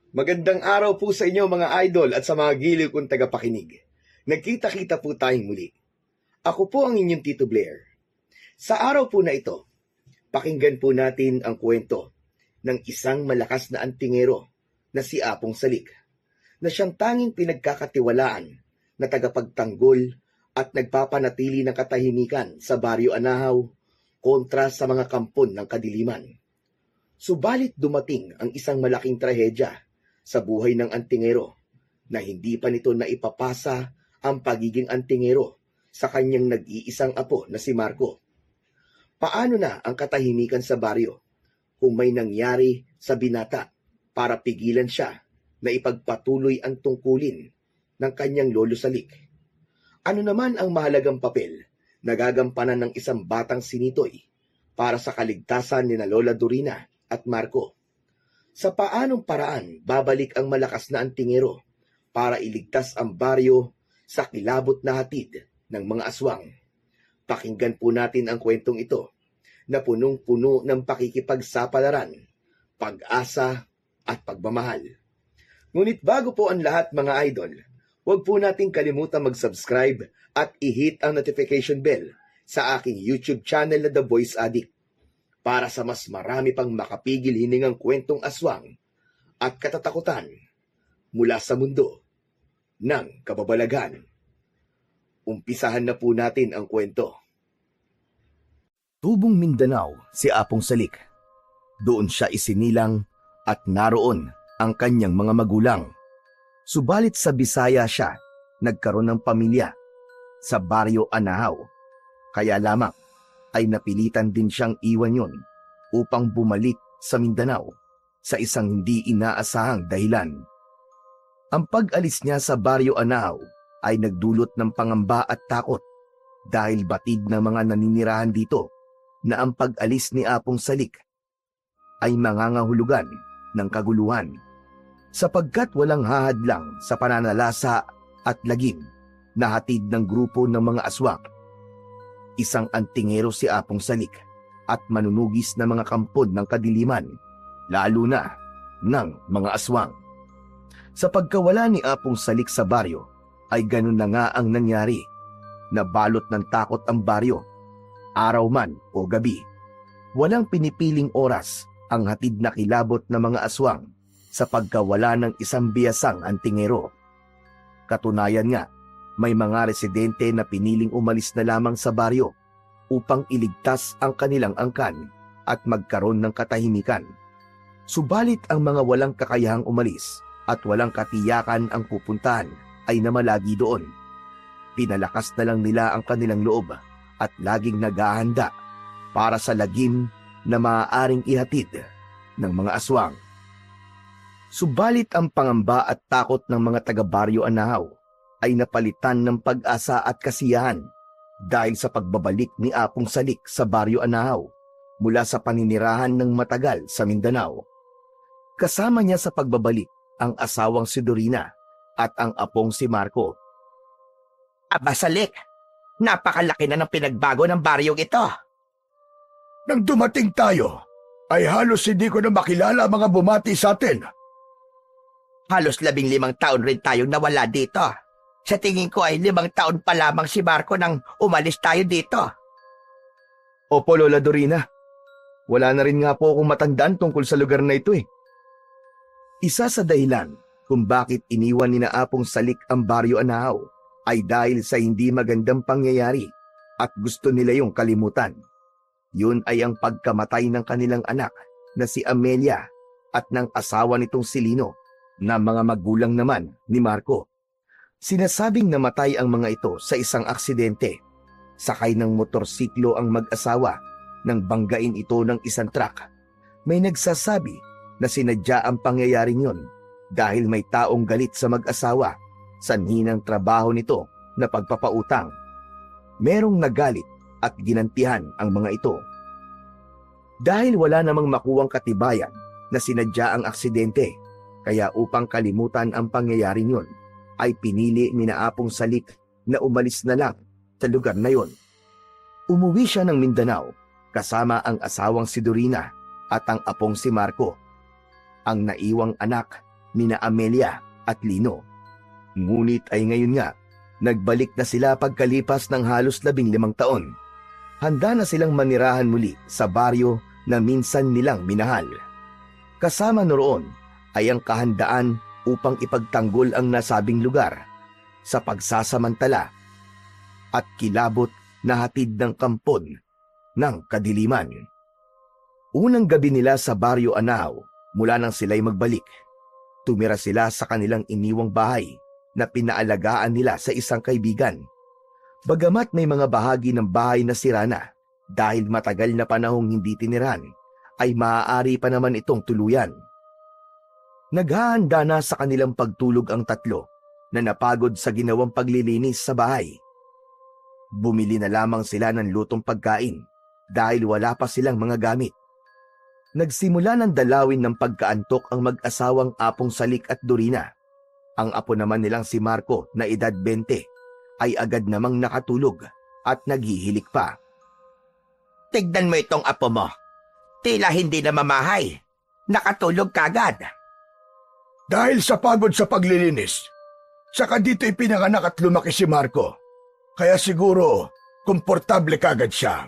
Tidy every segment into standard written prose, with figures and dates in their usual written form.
Magandang araw po sa inyo mga idol at sa mga giliw kong tagapakinig. Nagkita-kita po tayong muli. Ako po ang inyong Tito Blair. Sa araw po na ito, pakinggan po natin ang kwento ng isang malakas na antingero na si Apong Salik, na siyang tanging pinagkakatiwalaan na tagapagtanggol at nagpapanatili ng katahimikan sa Baryo Anahaw kontra sa mga kampon ng kadiliman. Subalit dumating ang isang malaking trahedya sa buhay ng antingero na hindi pa nito naipapasa ang pagiging antingero sa kanyang nag-iisang apo na si Marco. Paano na ang katahimikan sa baryo kung may nangyari sa binata para pigilan siya na ipagpatuloy ang tungkulin ng kanyang lolo Salik? Ano naman ang mahalagang papel na gagampanan ng isang batang sinitoy para sa kaligtasan ni na Lola Dorina at Marco? Sa paanong paraan babalik ang malakas na antingero para iligtas ang baryo sa kilabot na hatid ng mga aswang? Pakinggan po natin ang kwentong ito na punong-puno ng pakikipagsapalaran, pag-asa at pagmamahal. Ngunit bago po ang lahat mga idol, huwag po nating kalimutan mag-subscribe at i-hit ang notification bell sa aking YouTube channel na The Voice Addict para sa mas marami pang makapigil hiningang kwentong aswang at katatakutan mula sa mundo ng kababalagan. Umpisahan na po natin ang kwento. Tubong Mindanao si Apong Salik. Doon siya isinilang at naroon ang kanyang mga magulang. Subalit sa Bisaya siya nagkaroon ng pamilya sa Baryo Anahaw. Kaya lamang ay napilitan din siyang iwan yon upang bumalik sa Mindanao sa isang hindi inaasahang dahilan. Ang pag-alis niya sa Baryo Anahaw ay nagdulot ng pangamba at takot dahil batid ng mga naninirahan dito na ang pag-alis ni Apong Salik ay mangangahulugan ng kaguluhan sapagkat walang hahadlang sa pananalasa at lagim na hatid ng grupo ng mga aswang. Isang antingero si Apong Salik at manunugis na mga kampon ng kadiliman, lalo na ng mga aswang. Sa pagkawala ni Apong Salik sa baryo, ay ganun na nga ang nangyari. Nabalot ng takot ang baryo, araw man o gabi. Walang pinipiling oras ang hatid na kilabot ng mga aswang sa pagkawala ng isang biyasang antingero. Katunayan nga, may mga residente na piniling umalis na lamang sa baryo upang iligtas ang kanilang angkan at magkaroon ng katahimikan. Subalit ang mga walang kakayahang umalis at walang katiyakan ang pupuntahan ay namalagi doon. Pinalakas na lang nila ang kanilang loob at laging naghahanda para sa lagim na maaaring ihatid ng mga aswang. Subalit ang pangamba at takot ng mga taga-Baryo Anahaw ay napalitan ng pag-asa at kasiyahan dahil sa pagbabalik ni Apong Salik sa Baryo Anahaw mula sa paninirahan ng matagal sa Mindanao. Kasama niya sa pagbabalik ang asawang si Dorina at ang apong si Marco. Aba Salik, napakalaki na ng pinagbago ng baryong ito. Nang dumating tayo, ay halos hindi ko na makilala ang mga bumati sa atin. Halos 15 taon rin tayong nawala dito. Sa tingin ko ay 5 taon pa lamang si Marco nang umalis tayo dito. Opo, Lola Dorina. Wala na rin nga po akong matandaan tungkol sa lugar na ito eh. Isa sa dahilan kung bakit iniwan ni na Apong Salik ang Baryo Anahaw ay dahil sa hindi magandang pangyayari at gusto nila yung kalimutan. Yun ay ang pagkamatay ng kanilang anak na si Amelia at ng asawa nitong si Lino na mga magulang naman ni Marco. Sinasabing namatay ang mga ito sa isang aksidente. Sakay ng motorsiklo ang mag-asawa nang banggain ito ng isang truck. May nagsasabi na sinadya ang pangyayaring yun dahil may taong galit sa mag-asawa sanhi ng trabaho nito na pagpapautang. Merong nagalit at ginantihan ang mga ito. Dahil wala namang makuwang katibayan na sinadya ang aksidente, kaya upang kalimutan ang pangyayaring yun, ay pinili ni na Apong Salik na umalis na lang sa lugar na yon. Umuwi siya ng Mindanao kasama ang asawang si Dorina at ang apong si Marco. Ang naiwang anak nina Amelia at Lino. Ngunit ay ngayon nga, nagbalik na sila pagkalipas ng halos 15 taon. Handa na silang manirahan muli sa baryo na minsan nilang minahal. Kasama noroon ay ang kahandaan upang ipagtanggol ang nasabing lugar sa pagsasamantala at kilabot na hatid ng kampon ng kadiliman. Unang gabi nila sa Baryo Anao mula nang sila'y magbalik. Tumira sila sa kanilang iniwang bahay na pinaalagaan nila sa isang kaibigan. Bagamat may mga bahagi ng bahay na sira na dahil matagal na panahong hindi tiniran, ay maaari pa naman itong tuluyan. Naghahanda na sa kanilang pagtulog ang tatlo na napagod sa ginawang paglilinis sa bahay. Bumili na lamang sila ng lutong pagkain dahil wala pa silang mga gamit. Nagsimula ng dalawin ng pagkaantok ang mag-asawang Apong Salik at Dorina. Ang apo naman nilang si Marco na edad 20 ay agad namang nakatulog at naghihilik pa. Tignan mo itong apo mo. Tila hindi na mamahay. Nakatulog kagad. Dahil sa pagod sa paglilinis, saka dito ipinanganak at lumaki si Marco. Kaya siguro, komportable kagad siya.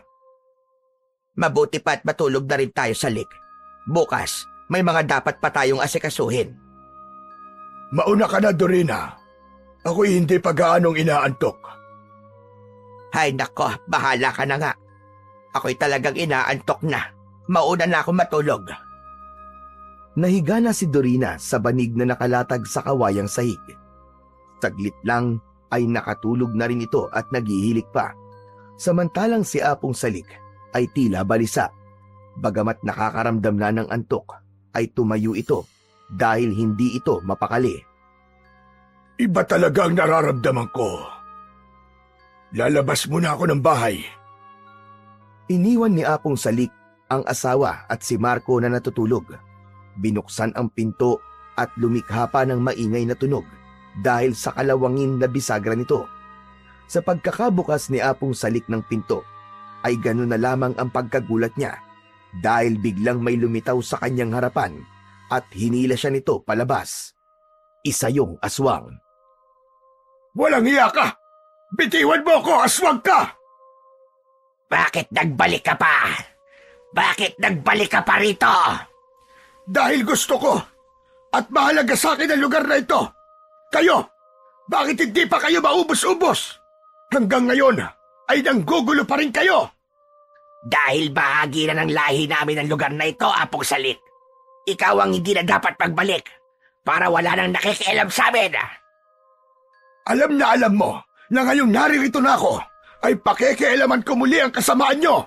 Mabuti pa at matulog na rin tayo sa lake. Bukas, may mga dapat pa tayong asikasuhin. Mauna ka na, Dorina. Ako'y hindi pa gaanong inaantok. Hay nako, bahala ka na nga. Ako'y talagang inaantok na. Mauna na ako matulog. Nahiga na si Dorina sa banig na nakalatag sa kawayang sahig. Saglit lang ay nakatulog na rin ito at naghihilik pa. Samantalang si Apong Salik ay tila balisa. Bagamat nakakaramdam na ng antok, ay tumayo ito dahil hindi ito mapakali. Iba talaga ang nararamdaman ko. Lalabas muna ako ng bahay. Iniwan ni Apong Salik ang asawa at si Marco na natutulog. Binuksan ang pinto at lumikha pa ng maingay na tunog dahil sa kalawangin na bisagra nito. Sa pagkakabukas ni Apong Salik ng pinto, ay gano'n na lamang ang pagkagulat niya dahil biglang may lumitaw sa kanyang harapan at hinila siya nito palabas. Isa yung aswang. Walang hiya ka! Bitiwan mo ko, aswang ka! Bakit nagbalik ka pa? Bakit nagbalik ka pa rito? Dahil gusto ko at mahalaga sa akin ang lugar na ito. Kayo, bakit hindi pa kayo maubos-ubos? Hanggang ngayon ay nanggugulo pa rin kayo. Dahil bahagi na ng lahi namin ang lugar na ito, Apong Salik. Ikaw ang hindi na dapat pagbalik para wala nang nakikialam sa amin. Alam na alam mo na ngayong naririto na ako ay pakikialaman ko muli ang kasamaan nyo.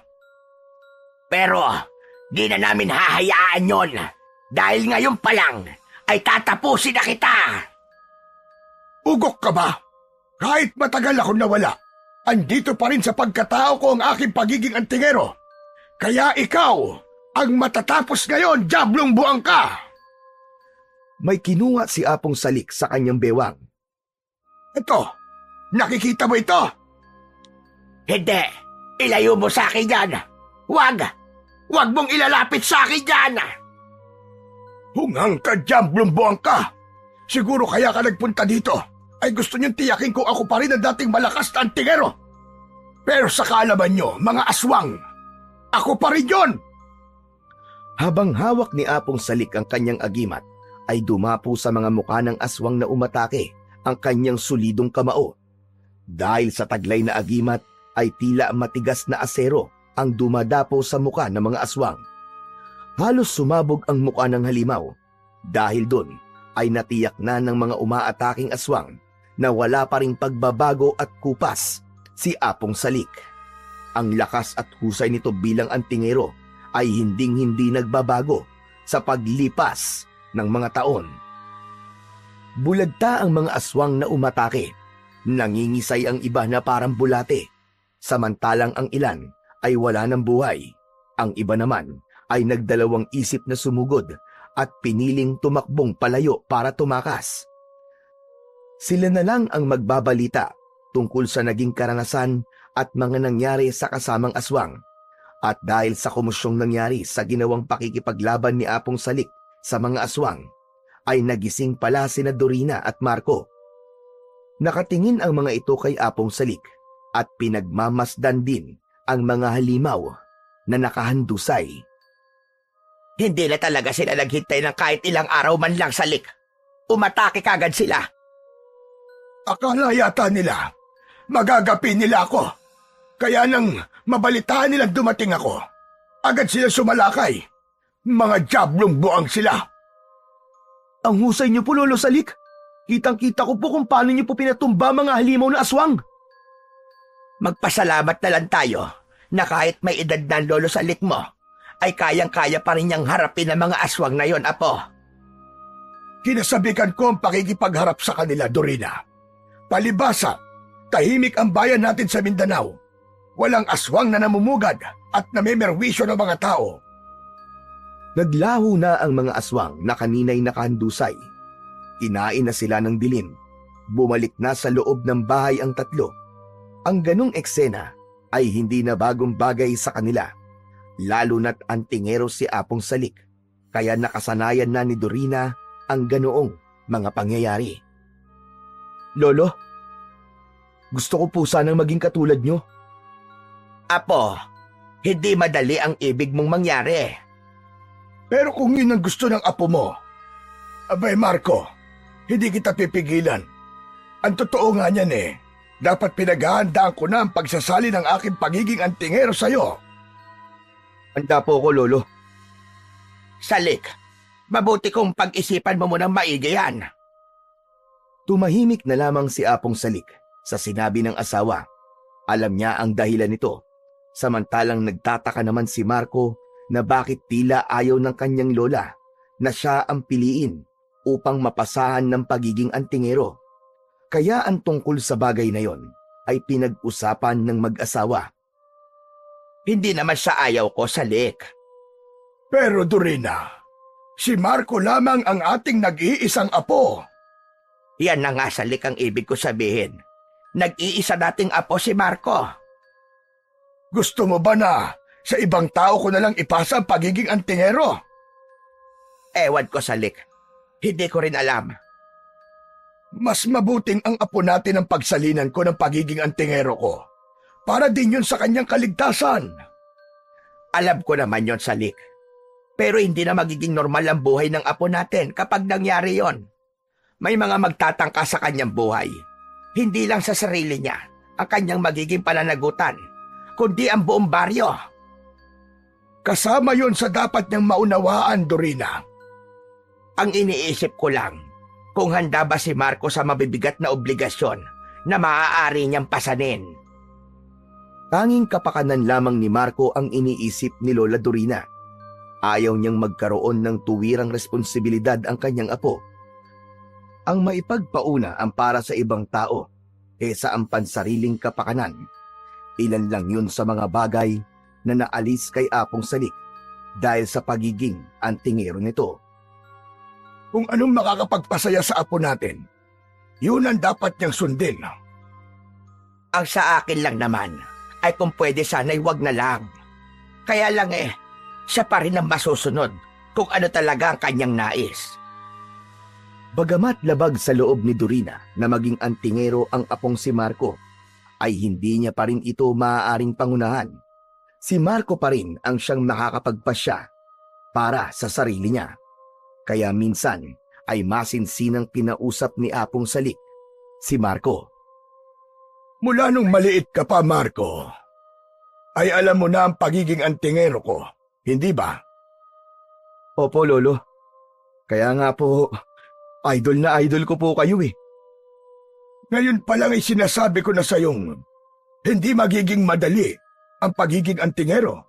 Pero di na namin hahayaan yon dahil ngayon pa lang ay tatapusin na kita. Ugok ka ba? Kahit matagal akong nawala, andito pa rin sa pagkatao ko ang aking pagiging antingero. Kaya ikaw ang matatapos ngayon, Diablong Buang ka! May kinuha si Apong Salik sa kanyang bewang. Ito, nakikita mo ito? Hindi, ilayo mo sa akin yan. Huwag mong ilalapit sa akin yan. Hungang ka, Diablong Buang ka! Siguro kaya ka nagpunta dito ay gusto niyong tiyakin kung ako pa rin ang dating malakas na antingero. Pero sa kaalaman niyo, mga aswang, ako pa rin yun! Habang hawak ni Apong Salik ang kanyang agimat, ay dumapo sa mga mukha ng aswang na umatake ang kanyang sulidong kamao. Dahil sa taglay na agimat ay tila matigas na asero ang dumadapo sa mukha ng mga aswang. Halos sumabog ang mukha ng halimaw. Dahil doon ay natiyak na ng mga umaataking aswang na wala pa ring pagbabago at kupas si Apong Salik. Ang lakas at husay nito bilang antingero ay hinding-hindi nagbabago sa paglipas ng mga taon. Bulagta ang mga aswang na umatake. Nangingisay ang iba na parang bulate. Samantalang ang ilan ay wala ng buhay. Ang iba naman ay nagdalawang isip na sumugod at piniling tumakbong palayo para tumakas. Sila na lang ang magbabalita tungkol sa naging karanasan at mga nangyari sa kasamang aswang. At dahil sa komosyong nangyari sa ginawang pakikipaglaban ni Apong Salik sa mga aswang, ay nagising pala sina Dorina at Marco. Nakatingin ang mga ito kay Apong Salik at pinagmamasdan din ang mga halimaw na nakahandusay. Hindi na talaga sila naghintay ng kahit ilang araw man lang, Salik. Umatake kagad sila. Akala yata nila, magagapi nila ako. Kaya nang mabalitaan nilang dumating ako, agad sila sumalakay. Mga diablong buang sila. Ang husay niyo po, Lolo Salik. Kitang-kita ko po kung paano niyo po pinatumba mga halimaw na aswang. Magpasalamat na lang tayo na kahit may edad na ang Lolo Salik mo, ay kayang-kaya pa rin niyang harapin ang mga aswang na yon, Apo. Kinasabikan ko ang pakikipagharap sa kanila, Dorina. Palibasa, tahimik ang bayan natin sa Mindanao. Walang aswang na namumugad at namemerwisyo ng mga tao. Naglaho na ang mga aswang na kanina'y nakahandusay. Kinain na sila ng dilim. Bumalik na sa loob ng bahay ang tatlo. Ang ganong eksena ay hindi na bagong bagay sa kanila. Lalo na't antingero si Apong Salik. Kaya nakasanayan na ni Dorina ang ganoong mga pangyayari. Lolo, gusto ko po sanang maging katulad nyo. Apo, hindi madali ang ibig mong mangyari. Pero kung yun ang gusto ng apo mo, abay Marco, hindi kita pipigilan. Ang totoo nga niyan dapat pinaghahandaan ko na ang pagsasali ng aking pagiging antingero sa'yo. Handa po ako, Lolo. Salik, mabuti kong pag-isipan mo munang maigi yan. Tumahimik na lamang si Apong Salik sa sinabi ng asawa. Alam niya ang dahilan nito. Samantalang nagtataka naman si Marco na bakit tila ayaw ng kanyang lola na siya ang piliin upang mapasahan ng pagiging antingero. Kaya ang tungkol sa bagay na yon ay pinag-usapan ng mag-asawa. Hindi naman sa ayaw ko, Salik. Pero Dorina, si Marco lamang ang ating nag-iisang apo. Yan na nga, Salik, ang ibig ko sabihin. Nag-iisa nating apo si Marco. Gusto mo ba na sa ibang tao ko na lang ipasa ang pagiging antingero? Ewan ko, Salik. Hindi ko rin alam. Mas mabuting ang apo natin ang pagsalinan ko ng pagiging antingero ko. Para din yun sa kanyang kaligtasan. Alam ko naman yon, Salik. Pero hindi na magiging normal ang buhay ng apo natin kapag nangyari yon. May mga magtatangka sa kanyang buhay. Hindi lang sa sarili niya ang kanyang magiging pananagutan, kundi ang buong baryo. Kasama yon sa dapat niyang maunawaan, Dorina. Ang iniisip ko lang, kung handa ba si Marco sa mabibigat na obligasyon na maaari niyang pasanin. Tanging kapakanan lamang ni Marco ang iniisip ni Lola Dorina. Ayaw niyang magkaroon ng tuwirang responsibilidad ang kanyang apo. Ang maipagpauna ang para sa ibang tao kaysa ang pansariling kapakanan. Ilan lang yun sa mga bagay na naalis kay Apong Salik dahil sa pagiging antingero nito. Kung anong makakapagpasaya sa apo natin, yun ang dapat niyang sundin. Ang sa akin lang naman ay kung pwede sana'y wag na lang. Kaya lang siya pa rin ang masusunod kung ano talaga ang kanyang nais. Bagamat labag sa loob ni Dorina na maging antingero ang apong si Marco, ay hindi niya pa rin ito maaaring pangunahan. Si Marco pa rin ang siyang nakakapagpasya para sa sarili niya. Kaya minsan ay masinsinang kinausap ni Apong Salik si Marco. Mula nung maliit ka pa, Marco, ay alam mo na ang pagiging antingero ko, hindi ba? Opo, Lolo. Kaya nga po, idol na idol ko po kayo . Ngayon pa lang ay sinasabi ko na sa'yong hindi magiging madali ang pagiging antingero.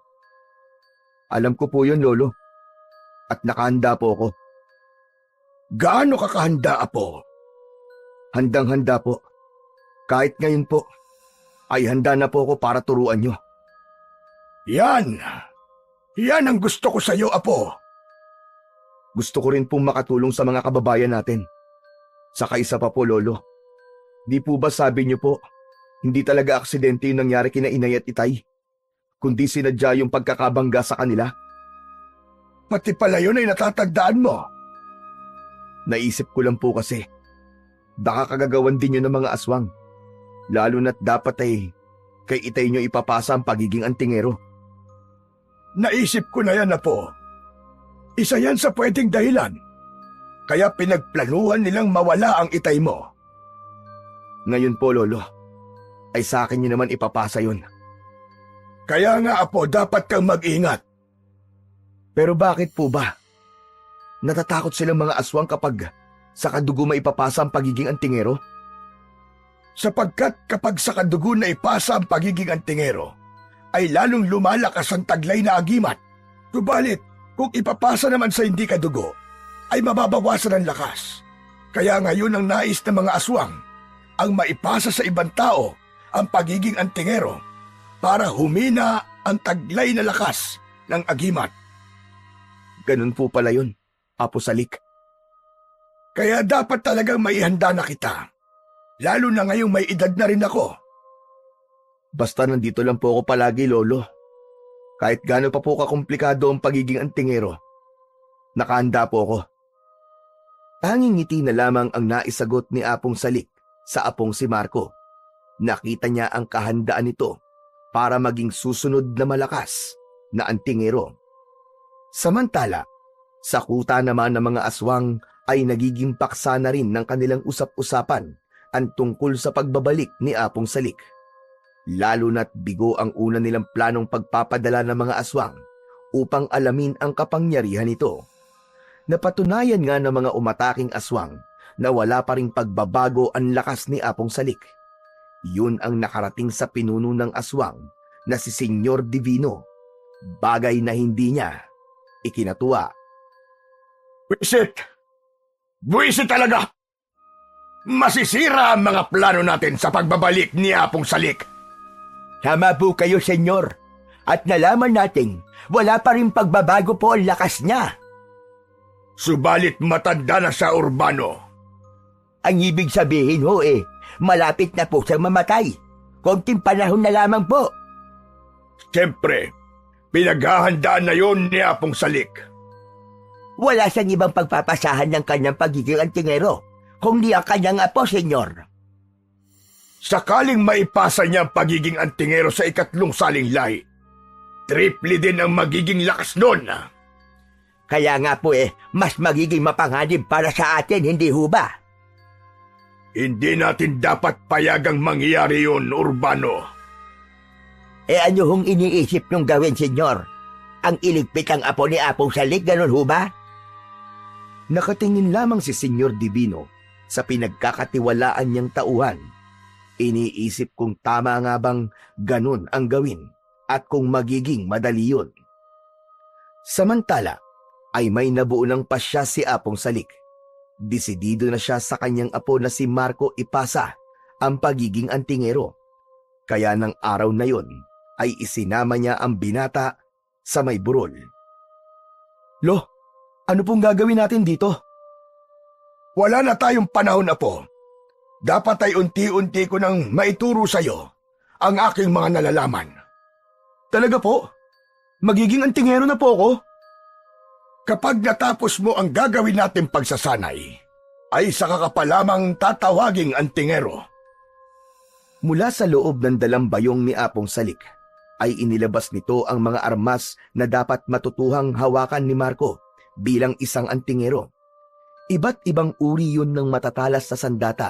Alam ko po yun, Lolo. At nakahanda po ako. Gaano ka kahanda, Apo? Handang-handa po. Kahit ngayon po, ay handa na po ako para turuan nyo. Yan! Yan ang gusto ko sa'yo, Apo. Gusto ko rin pong makatulong sa mga kababayan natin. Saka isa pa po, Lolo. Di po ba sabi nyo po, hindi talaga aksidente yung nangyari kina Inay at Itay, kundi sinadya yung pagkakabangga sa kanila? Pati pala yun ay natatagdaan mo. Naisip ko lang po kasi, baka kagagawan din yun ng mga aswang. Lalo na't dapat ay kay itay nyo ipapasa ang pagiging antingero. Naisip ko na yan, Apo. Isa yan sa pwedeng dahilan. Kaya pinagplanuhan nilang mawala ang itay mo. Ngayon po, Lolo, ay sa akin nyo naman ipapasa yun. Kaya nga, Apo, dapat kang mag-ingat. Pero bakit po ba? Natatakot silang mga aswang kapag sa kadugo maipapasa ang pagiging antingero? Sapagkat kapag sa kadugo na ipasa ang pagiging antingero, ay lalong lumalakas ang taglay na agimat. Subalit, kung ipapasa naman sa hindi kadugo, ay mababawasan ang lakas. Kaya ngayon ang nais ng mga aswang ang maipasa sa ibang tao ang pagiging antingero para humina ang taglay na lakas ng agimat. Ganun po pala yun, Apo Salik. Kaya dapat talagang maihanda na kita. Lalo na ngayong may edad na rin ako. Basta nandito lang po ako palagi, Lolo. Kahit gaano pa po kakomplikado ang pagiging antingero, nakahanda po ako. Tanging ngiti na lamang ang naisagot ni Apong Salik sa apong si Marco. Nakita niya ang kahandaan nito para maging susunod na malakas na antingero. Samantala, sa kuta naman ng mga aswang ay nagiging paksa na rin ng kanilang usap-usapan ang tungkol sa pagbabalik ni Apong Salik. Lalo na't bigo ang una nilang planong pagpapadala ng mga aswang upang alamin ang kapangyarihan nito. Napatunayan nga ng mga umataking aswang na wala pa ring pagbabago ang lakas ni Apong Salik. Yun ang nakarating sa pinuno ng aswang na si Senyor Divino, bagay na hindi niya ikinatuwa. Buisit! Buisit talaga! Masisira ang mga plano natin sa pagbabalik ni Apong Salik. Tama po kayo, senyor. At nalaman natin, wala pa rin pagbabago po ang lakas niya. Subalit matanda na sa Urbano. Ang ibig sabihin ho malapit na po siyang mamatay. Konting panahon na lamang po. Siyempre, pinaghahandaan na yon ni Apong Salik. Wala siyang ibang pagpapasahan ng kanyang pagiging antingero, kundi ang kanyang apo, senyor. Sakaling maipasa niya ang pagiging antingero sa ikatlong salinglahi, triple din ang magiging lakas nun. Kaya nga po mas magiging mapanganib para sa atin, hindi ho ba? Hindi natin dapat payagang mangyari yun, Urbano. Ano hong iniisip niyong gawin, senyor? Ang iligpit ang apo ni Apong Salik, ganun ho ba? Nakatingin lamang si Senyor Divino sa pinagkakatiwalaan niyang tauhan. Iniisip kung tama nga bang ganun ang gawin at kung magiging madali yun. Samantala, ay may nabuo ng pasya si Apong Salik. Desidido na siya sa kanyang apo na si Marco ipasa ang pagiging antingero. Kaya ng araw na yon ay isinama niya ang binata sa may burol. Lo, ano pong gagawin natin dito? Wala na tayong panahon, Apo. Dapat ay unti-unti ko nang maituro sa iyo ang aking mga nalalaman. Talaga po? Magiging antingero na po ako? Kapag natapos mo ang gagawin natin pagsasanay, ay saka ka pa lamang tatawaging antingero. Mula sa loob ng dalang bayong ni Apong Salik, ay inilabas nito ang mga armas na dapat matutuhang hawakan ni Marco bilang isang antingero. Iba't ibang uri yun ng matatalas na sandata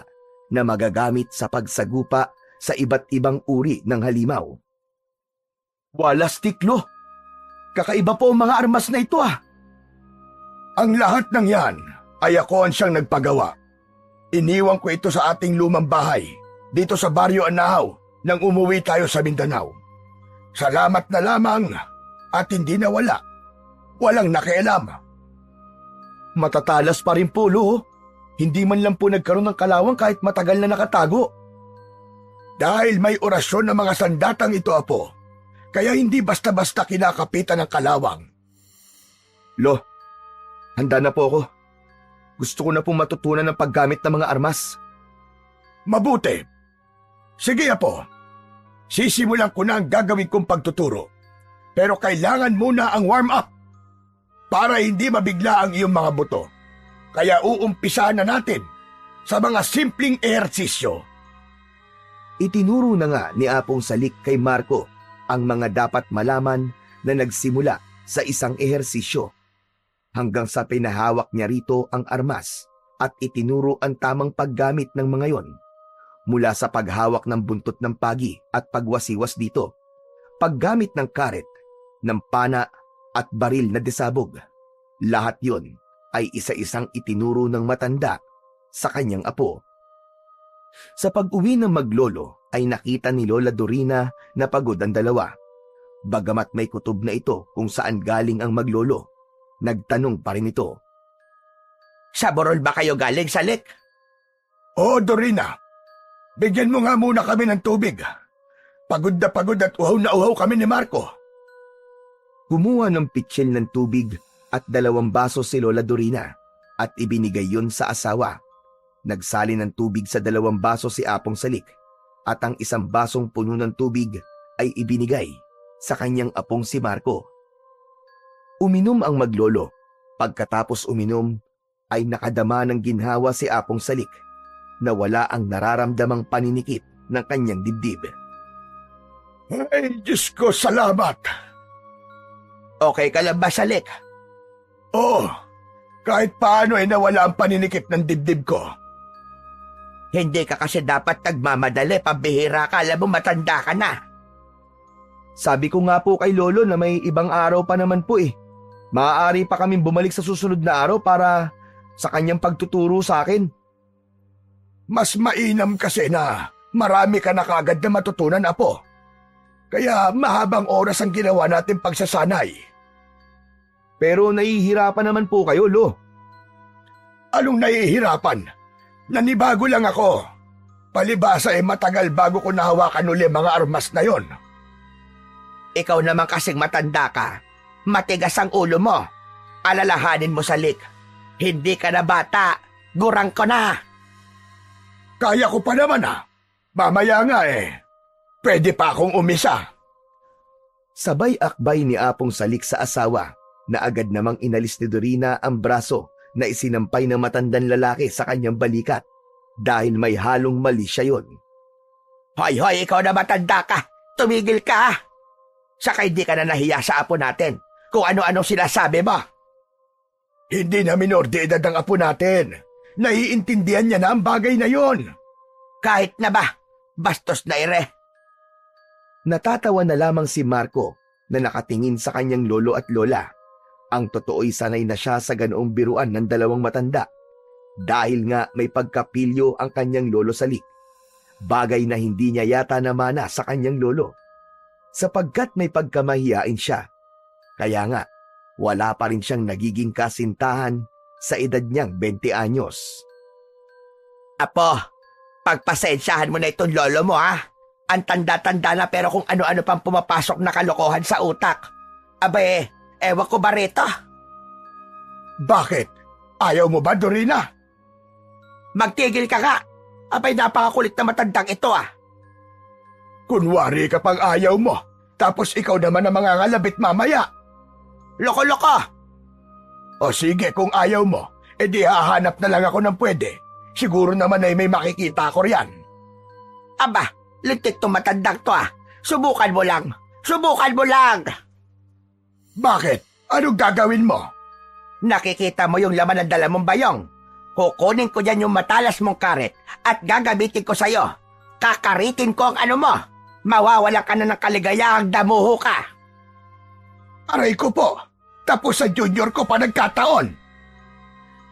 na magagamit sa pagsagupa sa iba't ibang uri ng halimaw. Walas tiklo! Kakaiba po ang mga armas na ito Ang lahat ng yan ay ako ang siyang nagpagawa. Iniwan ko ito sa ating lumang bahay dito sa Baryo Anahaw nang umuwi tayo sa Mindanao. Salamat na lamang at hindi nawala. Walang nakialam. Matatalas pa rin po, Lo. Hindi man lang po nagkaroon ng kalawang kahit matagal na nakatago. Dahil may orasyon ng mga sandatang ito, Apo, kaya hindi basta-basta kinakapitan ng kalawang. Lo, handa na po ako. Gusto ko na pong matutunan ng paggamit ng mga armas. Mabuti. Sige, Apo. Sisimulan ko na ang gagawin kong pagtuturo. Pero kailangan muna ang warm-up para hindi mabigla ang iyong mga buto. Kaya uumpisahan na natin sa mga simpleng ehersisyo. Itinuro na nga ni Apong Salik kay Marco ang mga dapat malaman na nagsimula sa isang ehersisyo, hanggang sa pinahawak niya rito ang armas at itinuro ang tamang paggamit ng mga yon, mula sa paghawak ng buntot ng pagi at pagwasiwas dito, paggamit ng karet, ng pana at baril na desabog. Lahat yon ay isa-isang itinuro ng matanda sa kanyang apo. Sa pag-uwi ng maglolo ay nakita ni Lola Dorina na pagod ang dalawa. Bagamat may kutob na ito kung saan galing ang maglolo, nagtanong pa rin ito. Sa burol ba kayo galing, Salik? Oo, Dorina. Bigyan mo nga muna kami ng tubig. Pagod na pagod at uhaw na uhaw kami ni Marco. Kumuha ng pitsil ng tubig at 2 baso si Lola Dorina at ibinigay yun sa asawa. Nagsali ng tubig sa 2 baso si Apong Salik at ang 1 basong puno ng tubig ay ibinigay sa kanyang apong si Marco. Uminom ang maglolo. Pagkatapos uminom ay nakadama ng ginhawa si Apong Salik na wala ang nararamdamang paninikip ng kanyang dibdib. Ay, Diyos ko, salamat. Okay ka lang ba, Salik? Oo, kahit paano ay nawala ang paninikip ng dibdib ko. Hindi ka kasi dapat nagmamadali, pambihira ka, alam mo matanda ka na. Sabi ko nga po kay Lolo na may ibang araw pa naman po eh. Maaari pa kaming bumalik sa susunod na araw para sa kanyang pagtuturo sa akin. Mas mainam kasi na marami ka na kagad na matutunan, apo. Kaya mahabang oras ang ginawa natin pagsasanay. Pero nahihirapan naman po kayo, Lo. Anong nahihirapan? Nanibago lang ako. Palibasa ay matagal bago ko nahawakan uli mga armas na yon. Ikaw naman kasing matanda ka. Matigas ang ulo mo. Alalahanin mo, Salik. Hindi ka na bata. Gurang ko na. Kaya ko pa naman Mamaya nga Pwede pa akong umisa. Sabay akbay ni Apong Salik sa asawa na agad namang inalis ni Dorina ang braso na isinampay ng matandang lalaki sa kanyang balikat dahil may halong mali siya yon. Hoy, ikaw na matanda ka. Tumigil ka. Saka hindi ka na nahiya sa apo natin kung ano-ano sinasabi mo. Hindi na minor de edad ang apo natin. Naiintindihan niya na ang bagay na yon. Kahit na ba, bastos na ire. Natatawa na lamang si Marco na nakatingin sa kanyang lolo at lola. Ang totoo'y sanay na siya sa ganoong biruan ng 2 matanda dahil nga may pagkapilyo ang kanyang lolo Salik. Bagay na hindi niya yata namana sa kanyang lolo sapagkat may pagkamahiyain siya. Kaya nga, wala pa rin siyang nagiging kasintahan sa edad niyang 20 anyos. Apo, pagpasensyahan mo na itong lolo mo Ang tanda-tanda na pero kung ano-ano pang pumapasok na kalokohan sa utak. Abe, ewan ko ba rito? Bakit? Ayaw mo ba, Dorina? Magtigil ka nga. Abay, napakakulit na matandang ito Kunwari kapag ayaw mo, tapos ikaw naman ang mangangalabit mamaya. Loko-loko! O sige, kung ayaw mo, edi hahanap na lang ako ng pwede. Siguro naman ay may makikita ko riyan. Aba, lintik tong matandang to Subukan mo lang. Subukan mo lang! Bakit? Anong gagawin mo? Nakikita mo yung laman ng dala mong bayong. Kukunin ko dyan yung matalas mong karet at gagamitin ko sa'yo. Kakaritin ko ang ano mo. Mawawala ka na ng kaligayahang damuho ka. Aray ko po, tapos sa junior ko pa nagkataon.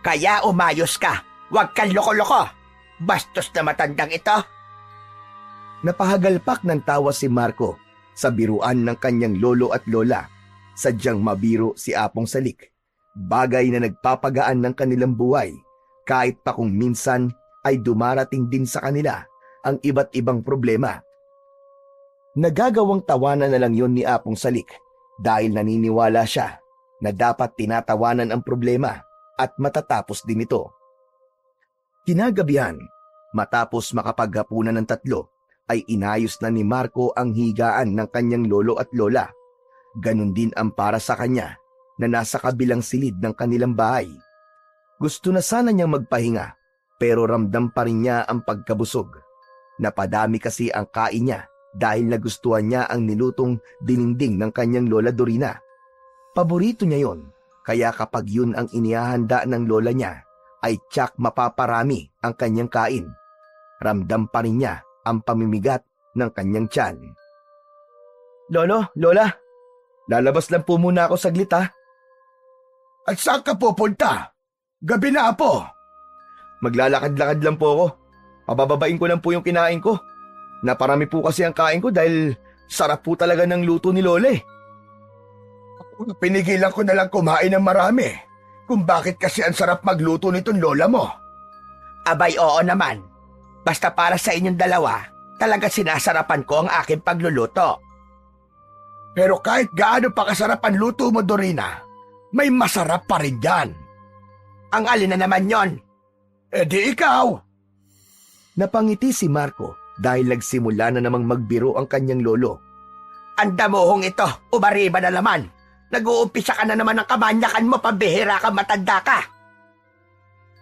Kaya umayos ka. Huwag kang loko-loko. Bastos na matandang ito. Napahagalpak ng tawa si Marco sa biruan ng kanyang lolo at lola. Sadyang mabiro si Apong Salik. Bagay na nagpapagaan ng kanilang buhay kahit pa kung minsan ay dumarating din sa kanila ang iba't ibang problema. Nagagawang tawanan na lang yon ni Apong Salik dahil naniniwala siya na dapat tinatawanan ang problema at matatapos din ito. Kinagabihan, matapos makapaghapunan ng 3, ay inayos na ni Marco ang higaan ng kanyang lolo at lola. Ganon din ang para sa kanya na nasa kabilang silid ng kanilang bahay. Gusto na sana niyang magpahinga, pero ramdam pa rin niya ang pagkabusog. Napadami kasi ang kain niya dahil nagustuhan niya ang nilutong dininding ng kanyang Lola Dorina. Paborito niya yon, kaya kapag yun ang inihahanda ng lola niya, ay tiyak mapaparami ang kanyang kain. Ramdam pa rin niya ang pamimigat ng kanyang tiyan. Lolo, Lola, lalabas lang po muna ako saglit ha. At saan ka pupunta? Gabi na, Apo. Maglalakad-lakad lang po ako. Pabababain ko lang po yung kinain ko. Naparami po kasi ang kain ko dahil sarap po talaga ng luto ni Lola eh. Pinigilan ko na lang kumain ng marami. Kung bakit kasi ang sarap magluto nitong lola mo. Abay, oo naman. Basta para sa inyong dalawa, talaga sinasarapan ko ang aking pagluluto. Pero kahit gaano pa kasarap ang luto mo, Dorina, may masarap pa rin yan. Ang alin na naman yon? E di ikaw. Napangiti si Marco dahil nagsimula na namang magbiro ang kanyang lolo. Ang damuhong ito, umariba na naman. Nag-uumpisa ka na naman ng kamanyakan mo, pambihira ka, matanda ka.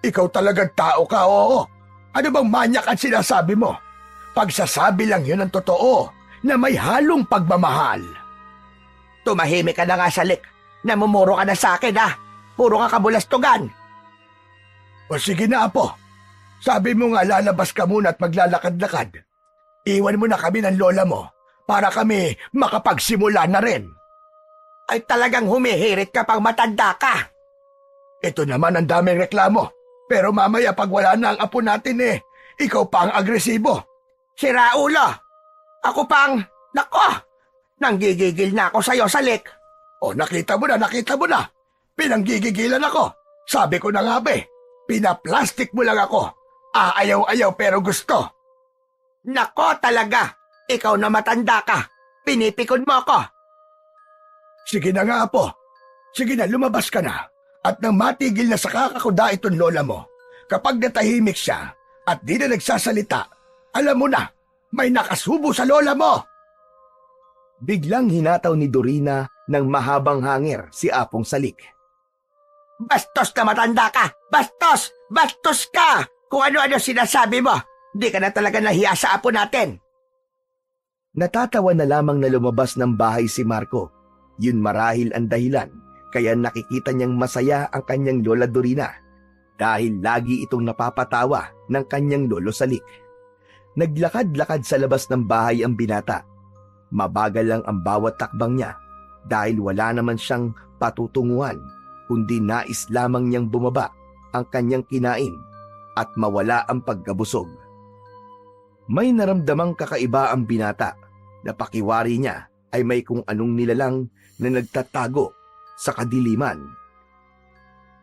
Ikaw talagang tao ka, oo. Ano bang manyak ang sinasabi mo? Pagsasabi lang yun ang totoo na may halong pagmamahal. Tumahimik ka na nga, Salik. Namumuro ka na sa akin, ha? Puro ka kabulastugan. O sige na, Apo. Sabi mo nga lalabas ka muna at maglalakad-lakad. Iwan mo na kami ng lola mo para kami makapagsimula na rin. Ay talagang humihirit ka pang matanda ka. Ito naman ang daming reklamo. Pero mamaya pag wala na ang apo natin ikaw pa ang agresibo. Si Raulo, ako pang, nako, nanggigigil na ako sa'yo, Salik. O nakita mo na. Pinanggigigilan ako. Sabi ko na nga pinaplastic mo lang ako. Aayaw-ayaw pero gusto. Nako talaga, ikaw na matanda ka. Pinipikon mo ako. Sige na nga, Apo. Sige na, lumabas ka na. At nang matigil na sa kakakuda itong lola mo, kapag natahimik siya at di na nagsasalita, alam mo na, may nakasubo sa lola mo. Biglang hinataw ni Dorina ng mahabang hangir si Apong Salik. Bastos na matanda ka! Bastos! Bastos ka! Kung ano-ano sinasabi mo, di ka na talaga nahiya sa apo natin. Natatawa na lamang na lumabas ng bahay si Marco. Yun marahil ang dahilan kaya nakikita niyang masaya ang kanyang Lola Dorina dahil lagi itong napapatawa ng kanyang Lolo Salik. Naglakad-lakad sa labas ng bahay ang binata. Mabagal lang ang bawat takbang niya dahil wala naman siyang patutunguhan kundi nais lamang niyang bumaba ang kanyang kinain at mawala ang pagkabusog. May naramdamang kakaiba ang binata na pakiwari niya ay may kung anong nilalang na nagtatago sa kadiliman.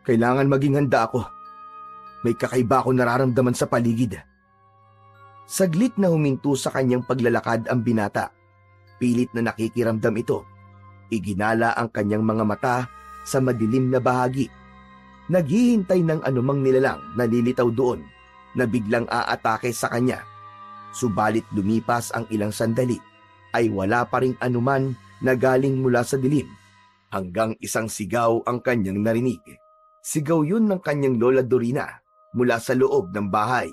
Kailangan maging handa ako. May kakaiba ako nararamdaman sa paligid. Saglit na huminto sa kanyang paglalakad ang binata. Pilit na nakikiramdam ito. Iginala ang kanyang mga mata sa madilim na bahagi. Naghihintay ng anumang nilalang na lilitaw doon na biglang aatake sa kanya. Subalit lumipas ang ilang sandali ay wala pa ring anuman na galing mula sa dilim hanggang isang sigaw ang kanyang narinig. Sigaw yun ng kanyang Lola Dorina mula sa loob ng bahay.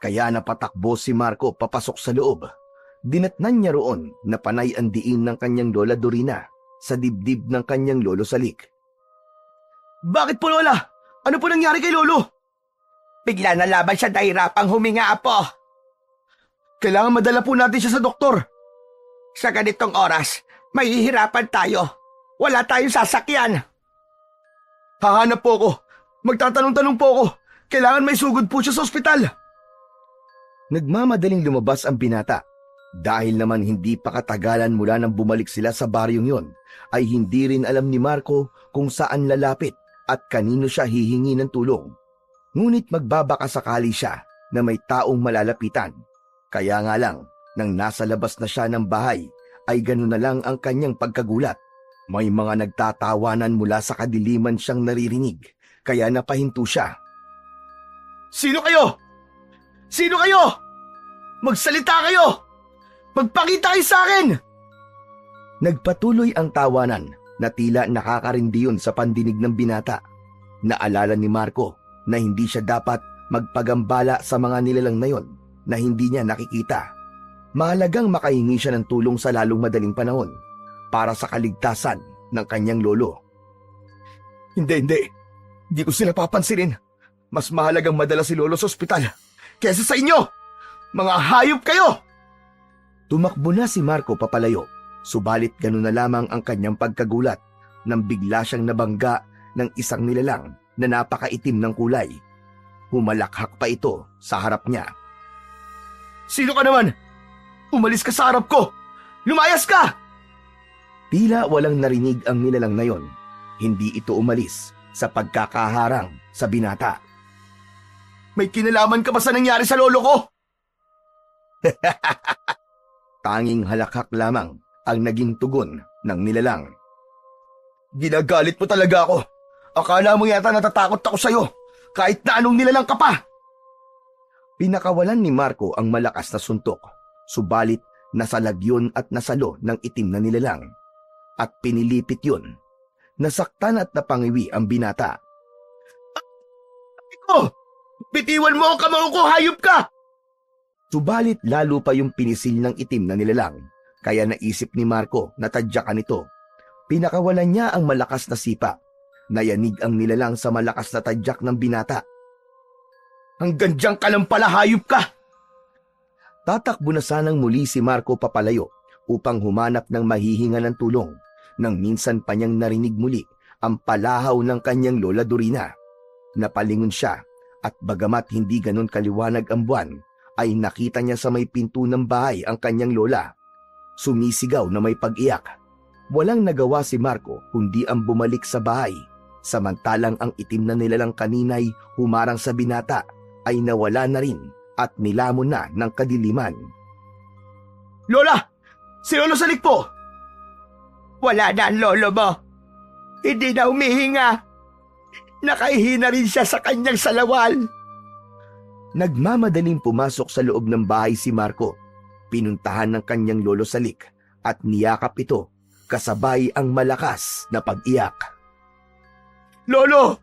Kaya napatakbo si Marco papasok sa loob. Dinatnan niya roon na panay ang diin ng kanyang Lola Dorina sa dibdib ng kanyang Lolo Salik. Bakit po, Lola? Ano po nangyari kay Lolo? Bigla na laban siya nahirapang huminga, Apo. Kailangan madala po natin siya sa doktor. Sa ganitong oras, mahihirapan tayo. Wala tayong sasakyan. Hahanap po ako. Magtatanong-tanong po ako. Kailangan may sugod po siya sa ospital. Nagmamadaling lumabas ang binata. Dahil naman hindi pa katagalan mula nang bumalik sila sa baryong yon, ay hindi rin alam ni Marco kung saan lalapit at kanino siya hihingi ng tulong. Ngunit magbabaka sakali siya na may taong malalapitan. Kaya nga lang, nang nasa labas na siya ng bahay, ay gano'n na lang ang kanyang pagkagulat. May mga nagtatawanan mula sa kadiliman siyang naririnig, kaya napahinto siya. Sino kayo? Sino kayo? Magsalita kayo! Magpakita kayo sa akin! Nagpatuloy ang tawanan na tila nakakarindi yun sa pandinig ng binata. Naalala ni Marco na hindi siya dapat magpagambala sa mga nilalang na yon na hindi niya nakikita. Mahalagang makahingi siya ng tulong sa lalong madaling panahon para sa kaligtasan ng kanyang lolo. Hindi ko sila papansinin. Mas mahalagang madala si lolo sa ospital kesa sa inyo! Mga hayop kayo! Tumakbo na si Marco papalayo, subalit gano'n na lamang ang kanyang pagkagulat nang bigla siyang nabangga ng isang nilalang na napakaitim ng kulay. Humalakhak pa ito sa harap niya. Sino ka naman? Umalis ka sa harap ko! Lumayas ka! Tila walang narinig ang nilalang na yon. Hindi ito umalis sa pagkakaharang sa binata. May kinalaman ka ba sa nangyari sa lolo ko? Tanging halakhak lamang ang naging tugon ng nilalang. Ginagalit mo talaga ako. Akala mo yata natatakot ako sa'yo kahit na anong nilalang ka pa. Pinakawalan ni Marco ang malakas na suntok, subalit nasalag yun at nasalo ng itim na nilalang. At pinilipit yun. Nasaktan at napangiwi ang binata. Iko! Bitiwan mo ang kamao ko, hayop ka! Subalit lalo pa yung pinisil ng itim na nilalang, kaya naisip ni Marco na tadyakan ito. Pinakawalan niya ang malakas na sipa. Nayanig ang nilalang sa malakas na tadyak ng binata. Hanggang diyan ka lang pala, hayop ka! Tatakbo na sanang muli si Marco papalayo upang humanap ng mahihinga ng tulong nang minsan pa niyang narinig muli ang palahaw ng kanyang lola Dorina. Napalingon siya at bagamat hindi ganon kaliwanag ang buwan, ay nakita niya sa may pinto ng bahay ang kanyang lola. Sumisigaw na may pag-iyak. Walang nagawa si Marco kundi ang bumalik sa bahay, samantalang ang itim na nilalang kaninay humarang sa binata ay nawala na rin at nilamon na ng kadiliman. Lola! Si Lolo Salik po! Wala na ang lolo mo. Hindi na humihinga. Nakahihina rin siya sa kanyang salawal. Nagmamadaling pumasok sa loob ng bahay si Marco. Pinuntahan ng kanyang lolo Salik at niyakap ito kasabay ang malakas na pag-iyak. Lolo!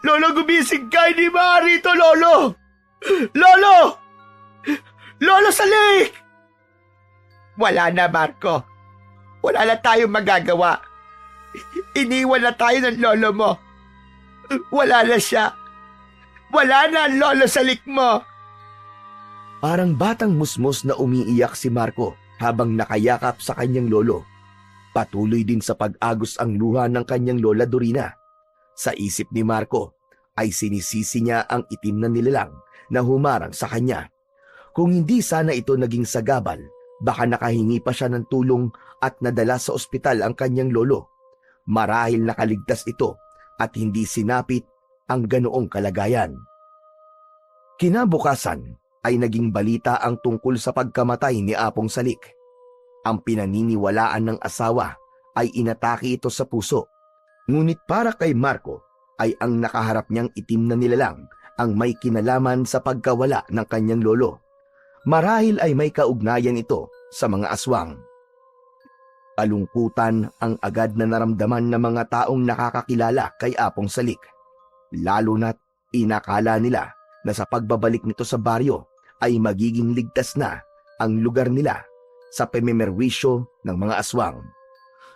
Lolo, gumising ka! Hindi maaari ito, Lolo! Lolo! Lolo Salik! Wala na, Marco. Wala na tayong magagawa. Iniwan na tayo ng lolo mo. Wala na siya. Wala na ang lolo Salik mo. Parang batang musmos na umiiyak si Marco habang nakayakap sa kanyang lolo. Patuloy din sa pag-agos ang luha ng kanyang lola Dorina. Sa isip ni Marco ay sinisisi niya ang itim na nilalang na humarang sa kanya. Kung hindi sana ito naging sagabal, baka nakahingi pa siya ng tulong at nadala sa ospital ang kanyang lolo. Marahil nakaligtas ito at hindi sinapit ang ganoong kalagayan. Kinabukasan ay naging balita ang tungkol sa pagkamatay ni Apong Salik. Ang pinaniniwalaan ng asawa ay inatake ito sa puso. Ngunit para kay Marco ay ang nakaharap niyang itim na nilalang ang may kinalaman sa pagkawala ng kanyang lolo. Marahil ay may kaugnayan ito sa mga aswang. Kalungkutan ang agad na naramdaman ng mga taong nakakakilala kay Apong Salik. Lalo na't inakala nila na sa pagbabalik nito sa baryo ay magiging ligtas na ang lugar nila sa pamimerwisyo ng mga aswang.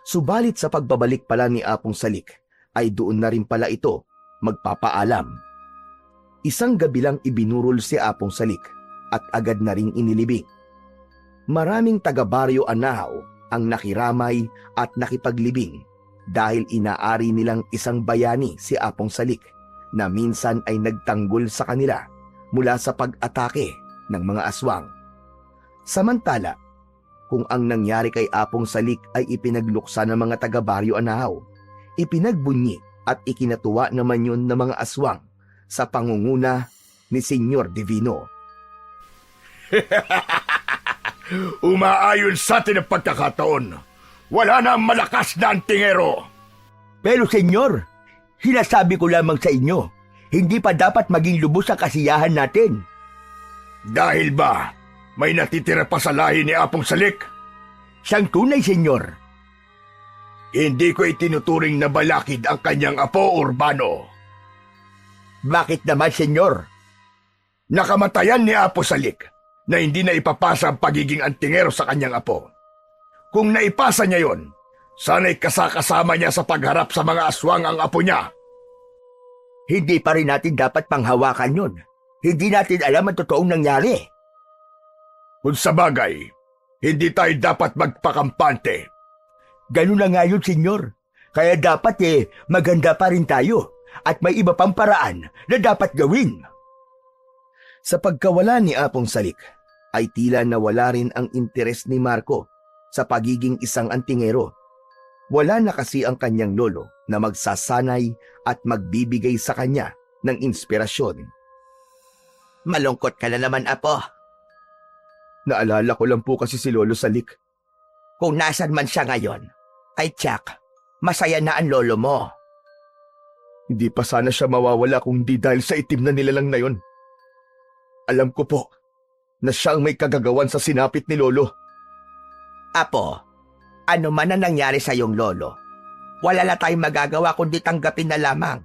Subalit sa pagbabalik pala ni Apong Salik ay doon na rin pala ito magpapaalam. Isang gabi lang ibinurol si Apong Salik at agad na ring inilibing. Maraming taga-baryo Anahaw ang nakiramay at nakipaglibing dahil inaari nilang isang bayani si Apong Salik na minsan ay nagtanggol sa kanila mula sa pag-atake ng mga aswang. Samantala, kung ang nangyari kay Apong Salik ay ipinagluksa ng mga taga-baryo Anahaw, ipinagbunyi at ikinatuwa naman yun ng mga aswang sa pangunguna ni Senyor Divino. Umaayon sa atin ang pagkakataon. Wala na ang malakas na antingero. Pero senyor, sinasabi ko lamang sa inyo, hindi pa dapat maging lubos ang kasiyahan natin. Dahil ba may natitira pa sa lahi ni Apong Salik? Siyang tunay, senyor. Hindi ko itinuturing na balakid ang kanyang apo Urbano. Bakit naman, senyor? Nakamatayan ni Apo Salik na hindi na ipapasa ang pagiging antingero sa kanyang apo. Kung naipasa niya yon, sana'y kasakasama niya sa pagharap sa mga aswang ang apo niya. Hindi pa rin natin dapat panghawakan yun. Hindi natin alam ang totoong nangyari. Kung sa bagay, hindi tayo dapat magpakampante. Ganun na nga yun, senyor. Kaya dapat maganda pa rin tayo at may iba pang paraan na dapat gawin. Sa pagkawala ni Apong Salik, ay tila nawala rin ang interes ni Marco sa pagiging isang antingero. Wala na kasi ang kanyang lolo na magsasanay at magbibigay sa kanya ng inspirasyon. Malungkot ka na naman, Apo. Naalala ko lang po kasi si Lolo Salik. Kung nasan man siya ngayon, ay tiyak, masaya na ang lolo mo. Hindi pa sana siya mawawala kung di dahil sa itim na nilalang na yon. Alam ko po na siya ang may kagagawan sa sinapit ni Lolo. Apo, ano man ang nangyari sa iyong lolo, wala na tayong magagawa kundi tanggapin na lamang.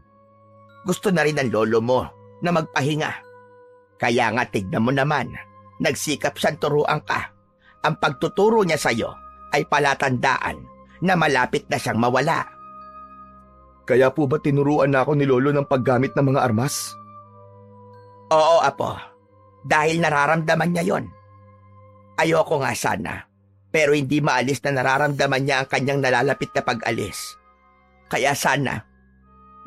Gusto na rin ng lolo mo na magpahinga. Kaya nga tignan mo naman, nagsikap siyang turuan ka. Ang pagtuturo niya sa iyo ay palatandaan na malapit na siyang mawala. Kaya po ba tinuruan na ako ni Lolo ng paggamit ng mga armas? Oo, Apo. Dahil nararamdaman niya yon. Ayoko nga sana, pero hindi maalis na nararamdaman niya ang kanyang nalalapit na pag-alis. Kaya sana,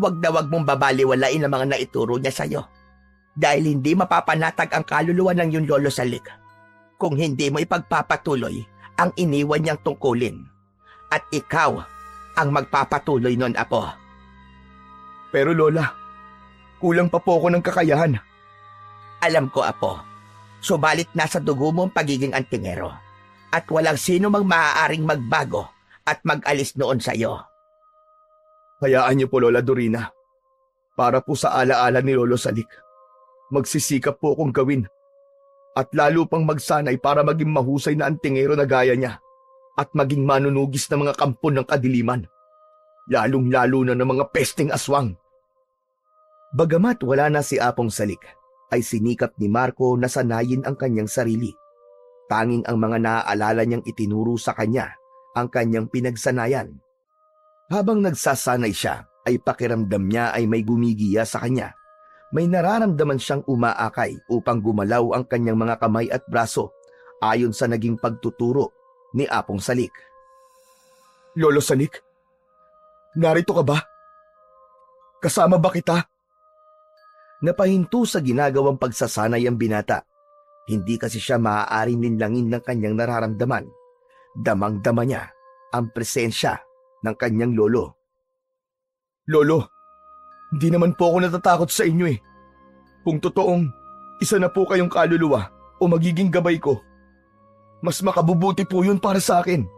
wag na wag mong babaliwalain ang mga naituro niya sa'yo. Dahil hindi mapapanatag ang kaluluwa ng iyong lolo Salik kung hindi mo ipagpapatuloy ang iniwan niyang tungkulin. At ikaw ang magpapatuloy nun, Apo. Pero Lola, kulang pa po ako ng kakayahan. Alam ko, Apo. Subalit nasa dugo mo ang pagiging antingero. At walang sino mang maaaring magbago at mag-alis noon sa iyo. Hayaan niyo po, Lola Dorina. Para po sa alaala ni Lolo Salik, magsisikap po akong gawin. At lalo pang magsanay para maging mahusay na antingero na gaya niya. At maging manunugis na mga kampon ng kadiliman. Lalong-lalo na ng mga pesteng aswang. Bagamat wala na si Apong Salik, ay sinikap ni Marco na sanayin ang kanyang sarili. Tanging ang mga naaalala niyang itinuro sa kanya ang kanyang pinagsanayan. Habang nagsasanay siya, ay pakiramdam niya ay may gumigiya sa kanya. May nararamdaman siyang umaakay upang gumalaw ang kanyang mga kamay at braso ayon sa naging pagtuturo ni Apong Salik. Lolo Salik, narito ka ba? Kasama ba kita? Napahinto sa ginagawang pagsasanay ang binata. Hindi kasi siya maaaring linlangin ng kanyang nararamdaman. Damang-dama niya ang presensya ng kanyang lolo. Lolo, hindi naman po ako natatakot sa inyo eh. Kung totoong isa na po kayong kaluluwa o magiging gabay ko, mas makabubuti po yun para sa akin.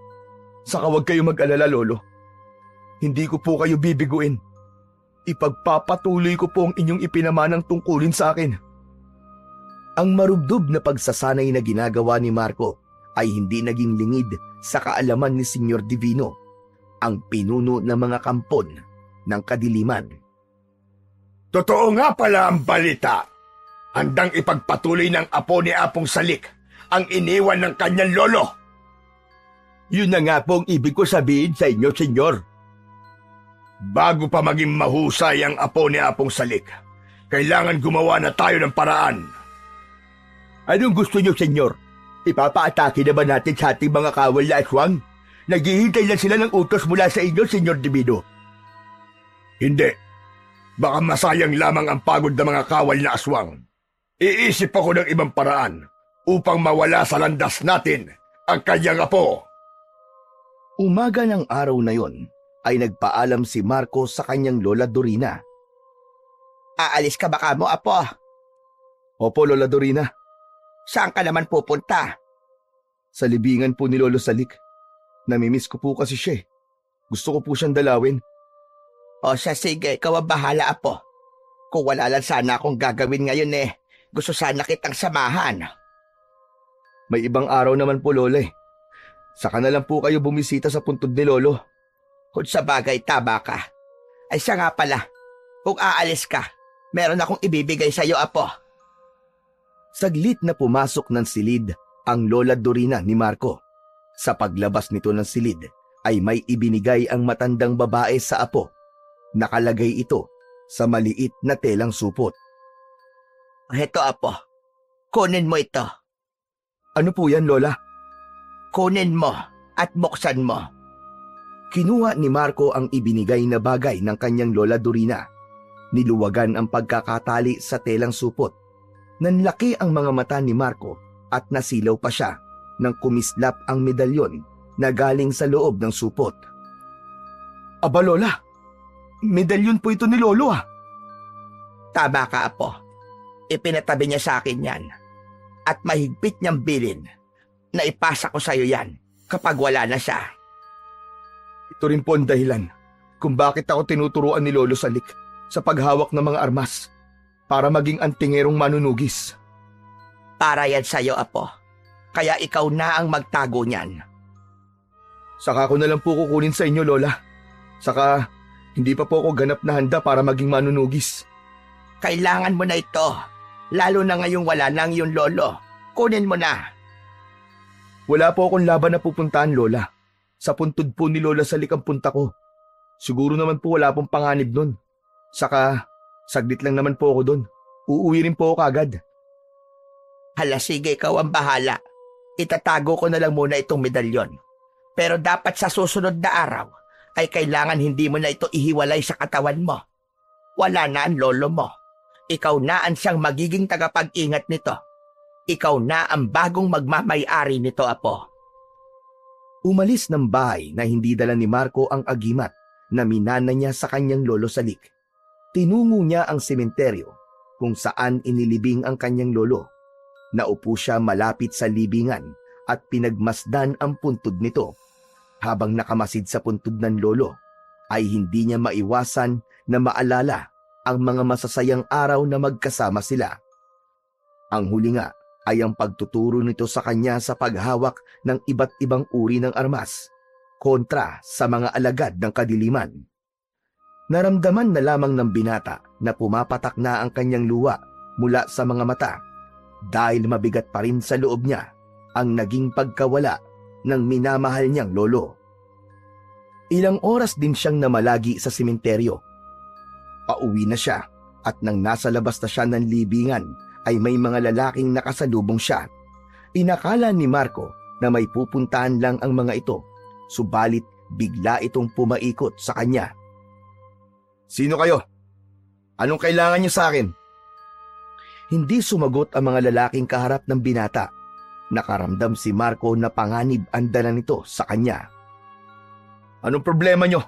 Saka huwag kayo mag-alala, Lolo. Hindi ko po kayo bibiguin. Ipagpapatuloy ko po ang inyong ipinamanang tungkulin sa akin. Ang marubdob na pagsasanay na ginagawa ni Marco ay hindi naging lingid sa kaalaman ni Senyor Divino, ang pinuno ng mga kampon ng kadiliman. Totoo nga pala ang balita. Handang ipagpatuloy ng apo ni Apong Salik ang iniwan ng kanyang lolo. Yun na nga po ang ibig ko sabihin sa inyo, senyor. Bago pa maging mahusay ang apo ni Apong Salik, kailangan gumawa na tayo ng paraan. Anong gusto niyo, senyor? Ipapaatake na ba natin sa ating mga kawal na aswang? Naghihintay lang sila ng utos mula sa inyo, senyor Divino. Hindi. Baka masayang lamang ang pagod ng mga kawal na aswang. Iisip ako ng ibang paraan upang mawala sa landas natin ang kanyang apo. Umaga ng araw na yon ay nagpaalam si Marco sa kanyang Lola Dorina. Aalis ka ba kamo, Apo? Opo, Lola Dorina. Saan ka naman pupunta? Sa libingan po ni Lolo Salik. Namimiss ko po kasi siya eh. Gusto ko po siyang dalawin. O siya, sige, ikaw ang bahala, Apo. Kung wala lang sana akong gagawin ngayon gusto sana kitang samahan. May ibang araw naman po, Lola eh. Saka na lang po kayo bumisita sa puntod ni Lolo. Kung sa bagay tama ka. Ay siya nga pala, kung aalis ka, Meron akong ibibigay sa'yo, Apo. Saglit na pumasok ng silid ang Lola Dorina ni Marco. Sa paglabas nito ng silid ay may ibinigay ang matandang babae sa apo. Nakalagay ito sa maliit na telang supot. Heto, Apo. Kunin mo ito. Ano po yan, Lola? Kunin mo at buksan mo. Kinuha ni Marco ang ibinigay na bagay ng kanyang Lola Dorina. Niluwagan ang pagkakatali sa telang supot. Nanlaki ang mga mata ni Marco at nasilaw pa siya nang kumislap ang medalyon na galing sa loob ng supot. Aba, Lola, medalyon po ito ni Lolo ah. Tama ka, Apo. Ipinatabi niya sa akin yan. At mahigpit niyang bilin na ipasa ko sa'yo yan kapag wala na siya. Ito rin po ang dahilan kung bakit ako tinuturuan ni Lolo Salik sa paghawak ng mga armas para maging antingerong manunugis. Para yan sa'yo, Apo. Kaya ikaw na ang magtago niyan. Saka ko na lang po kukunin sa inyo, Lola. Saka hindi pa po ako ganap na handa para maging manunugis. Kailangan mo na ito. Lalo na ngayong wala nang yung lolo. Kunin mo na. Wala po akong laban na pupuntahan, Lola. Sa puntod po ni Lola Salik ang punta ko. Siguro naman po wala pong panganib nun. Saka saglit lang naman po ako doon. Uuwi rin po ako kagad. Hala, sige, ikaw ang bahala. Itatago ko na lang muna itong medalyon. Pero dapat sa susunod na araw ay kailangan hindi mo na ito ihiwalay sa katawan mo. Wala na ang lolo mo. Ikaw na ang siyang magiging tagapag-ingat nito. Ikaw na ang bagong magmamay-ari nito, Apo. Umalis ng bahay na hindi dala ni Marco ang agimat na minana niya sa kanyang Lolo Salik. Tinungo niya ang sementeryo kung saan inilibing ang kanyang lolo. Naupo siya malapit sa libingan at pinagmasdan ang puntod nito. Habang nakamasid sa puntod ng lolo, ay hindi niya maiwasan na maalala ang mga masasayang araw na magkasama sila. Ang huli nga ay ang pagtuturo nito sa kanya sa paghawak ng iba't ibang uri ng armas kontra sa mga alagad ng kadiliman. Naramdaman na lamang ng binata na pumapatak na ang kanyang luha mula sa mga mata dahil mabigat pa rin sa loob niya ang naging pagkawala ng minamahal niyang lolo. Ilang oras din siyang namalagi sa sementeryo. Pauwi na siya at nang nasa labas na siya ng libingan ay may mga lalaking nakasalubong siya. Inakala ni Marco na may pupuntahan lang ang mga ito, subalit bigla itong pumaikot sa kanya. Sino kayo? Anong kailangan niyo sa akin? Hindi sumagot ang mga lalaking kaharap ng binata. Nakaramdam si Marco na panganib ang dala nito sa kanya. Anong problema niyo?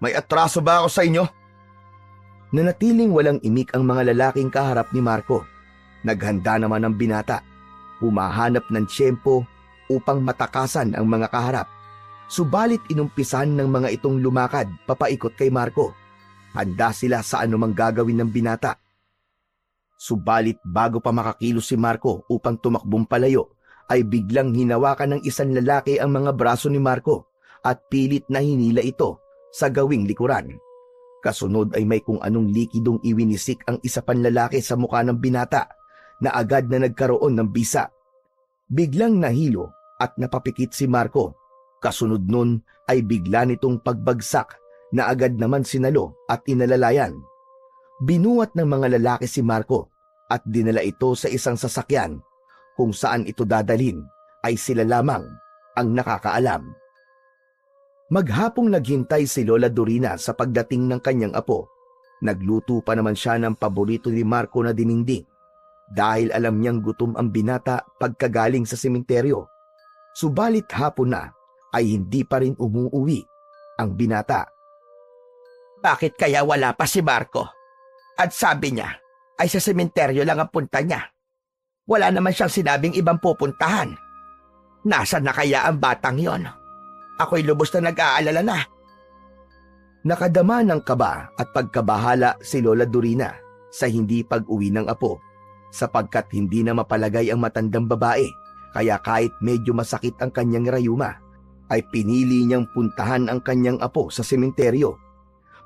May atraso ba ako sa inyo? Nanatiling walang imik ang mga lalaking kaharap ni Marco. Naghanda naman ang binata. Humahanap ng tiyempo upang matakasan ang mga kaharap. Subalit inumpisan ng mga itong lumakad papaikot kay Marco. Handa sila sa anumang gagawin ng binata. Subalit bago pa makakilos si Marco upang tumakbong palayo, ay biglang hinawakan ng isang lalaki ang mga braso ni Marco at pilit na hinila ito sa gawing likuran. Kasunod ay may kung anong likidong iwinisik ang isa pang lalaki sa mukha ng binata na agad na nagkaroon ng bisa. Biglang nahilo at napapikit si Marco. Kasunod nun ay bigla nitong pagbagsak na agad naman sinalo at inalalayan. Binuhat ng mga lalaki si Marco at dinala ito sa isang sasakyan. Kung saan ito dadalhin ay sila lamang ang nakakaalam. Maghapong naghintay si Lola Dorina sa pagdating ng kanyang apo. Nagluto pa naman siya ng paborito ni Marco na dininding dahil alam niyang gutom ang binata pagkagaling sa sementeryo. Subalit hapon na ay hindi pa rin umuuwi ang binata. Bakit kaya wala pa si Marco? At sabi niya ay sa sementeryo lang ang punta niya. Wala naman siyang sinabing ibang pupuntahan. Nasaan na kaya ang batang yon? Ako'y lubos na nag-aalala na. Nakadama ng kaba at pagkabahala si Lola Dorina sa hindi pag-uwi ng apo sapagkat hindi na mapalagay ang matandang babae kaya kahit medyo masakit ang kanyang rayuma ay pinili niyang puntahan ang kanyang apo sa sementeryo.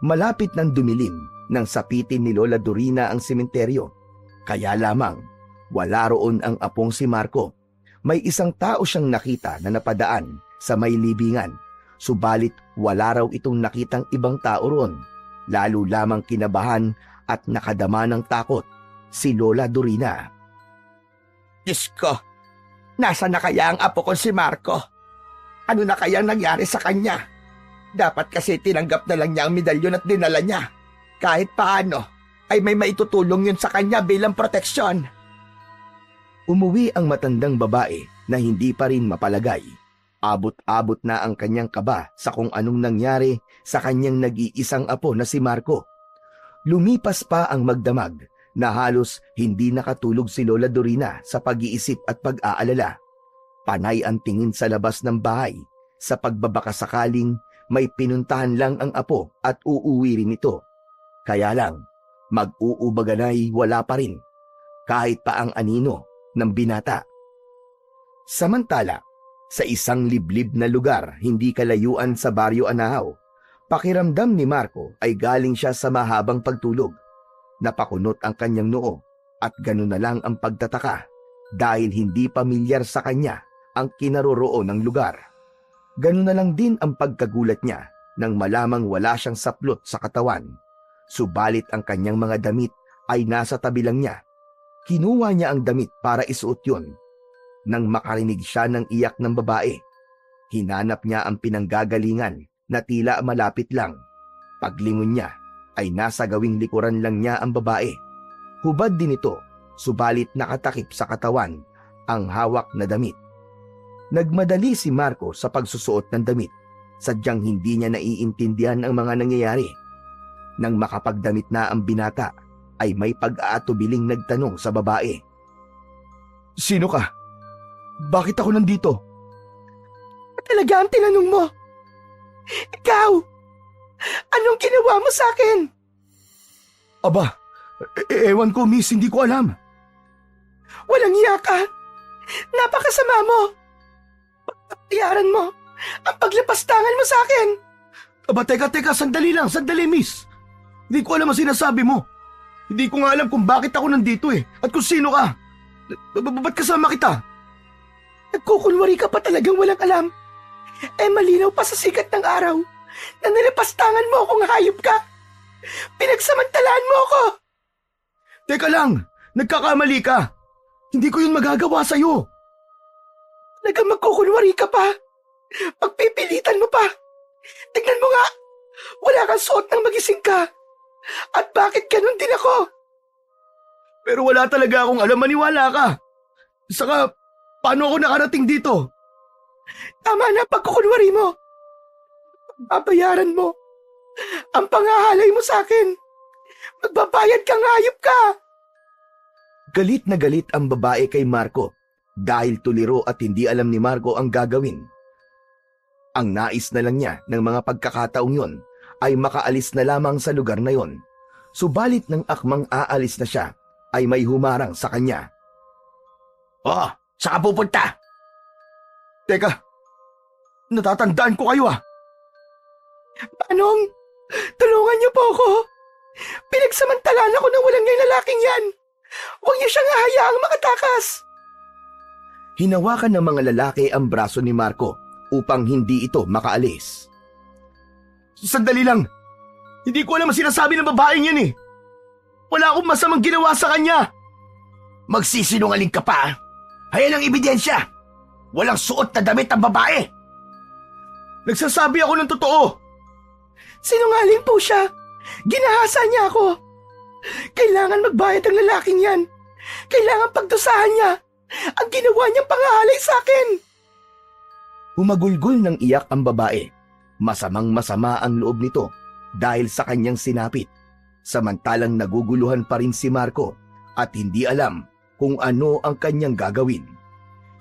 Malapit ng dumilim nang sapitin ni Lola Dorina ang sementeryo. Kaya lamang, wala roon ang apong si Marco. May isang tao siyang nakita na napadaan sa may libingan, subalit wala raw itong nakitang ibang tao roon. Lalo lamang kinabahan at nakadama ng takot si Lola Dorina. Diyos ko, nasa na kaya ang apo ko si Marco? Ano na kaya nangyari sa kanya? Dapat kasi tinanggap na lang niya ang medalyon at dinala niya. Kahit paano, ay may maitutulong yun sa kanya bilang proteksyon. Umuwi ang matandang babae na hindi pa rin mapalagay. Abot-abot na ang kanyang kaba sa kung anong nangyari sa kanyang nag-iisang apo na si Marco. Lumipas pa ang magdamag na halos hindi nakatulog si Lola Dorina sa pag-iisip at pag-aalala. Panay ang tingin sa labas ng bahay sa pagbabakasakaling may pinuntahan lang ang apo at uuwi rin ito. Kaya lang, mag-uubaganay wala pa rin, kahit pa ang anino ng binata. Samantala, sa isang liblib na lugar hindi kalayuan sa Baryo Anahaw, pakiramdam ni Marco ay galing siya sa mahabang pagtulog. Napakunot ang kanyang noo at gano'n na lang ang pagtataka dahil hindi pamilyar sa kanya ang kinaroroon ng lugar. Gano'n na lang din ang pagkagulat niya nang malamang wala siyang saplot sa katawan. Subalit ang kanyang mga damit ay nasa tabi lang niya. Kinuha niya ang damit para isuot yun. Nang makarinig siya ng iyak ng babae, hinanap niya ang pinanggagalingan na tila malapit lang. Paglingon niya ay nasa gawing likuran lang niya ang babae. Hubad din ito, subalit nakatakip sa katawan ang hawak na damit. Nagmadali si Marco sa pagsusuot ng damit, sadyang hindi niya naiintindihan ang mga nangyayari. Nang makapagdamit na ang binata, ay may pag-aatubiling nagtanong sa babae. Sino ka? Bakit ako nandito? Talaga ang tinanong mo? Ikaw! Anong ginawa mo sa akin? Aba, ewan ko miss, hindi ko alam. Walang iya ka! Napakasama mo! Pagpapayaran mo ang paglapastangan mo sa akin! Aba, teka, sandali miss. Hindi ko alam ang sinasabi mo. Hindi ko nga alam kung bakit ako nandito at kung sino ka. Ba't kasama kita? Nagkukunwari ka pa talagang walang alam. Malinaw pa sa sikat ng araw na nalapastangan mo akong hayop ka. Pinagsamantalaan mo ako. Teka lang, nagkakamali ka. Hindi ko yun magagawa sa'yo. Talagang magkukunwari ka pa. Pagpipilitan mo pa. Tignan mo nga, wala kang suot ng magising ka. At bakit ganun din ako? Pero wala talaga akong alam, maniwala ka. Saka, paano ako nakarating dito? Tama na pagkukunwari mo. Babayaran mo ang pangahalay mo sa akin. Magbabayad kang hayop ka. Galit na galit ang babae kay Marco dahil tuliro at hindi alam ni Marco ang gagawin. Ang nais na lang niya ng mga pagkakataong yon ay makaalis na lamang sa lugar na yon. Subalit nang akmang aalis na siya, ay may humarang sa kanya. Oh, saan ka pupunta? Teka, natatandaan ko kayo Manong, tulungan niyo po ako. Pinagsamantalaan ako ng walang ngayong lalaking yan. Huwag niyo siyang hahayaang makatakas. Hinawakan ng mga lalaki ang braso ni Marco upang hindi ito makaalis. Sandali lang. Hindi ko alam ang sinasabi ng babaeng yan Wala akong masamang ginawa sa kanya. Magsisinungaling ka pa. Ayan ang ebidensya. Walang suot na damit ang babae. Nagsasabi ako ng totoo. Sinungaling po siya. Ginahasa niya ako. Kailangan magbayad ang lalaking yan. Kailangan pagdusahan niya ang ginawa niyang pangahalay sa akin. Humagulgol ng iyak ang babae. Masamang masama ang loob nito dahil sa kanyang sinapit. Samantalang naguguluhan pa rin si Marco at hindi alam kung ano ang kanyang gagawin.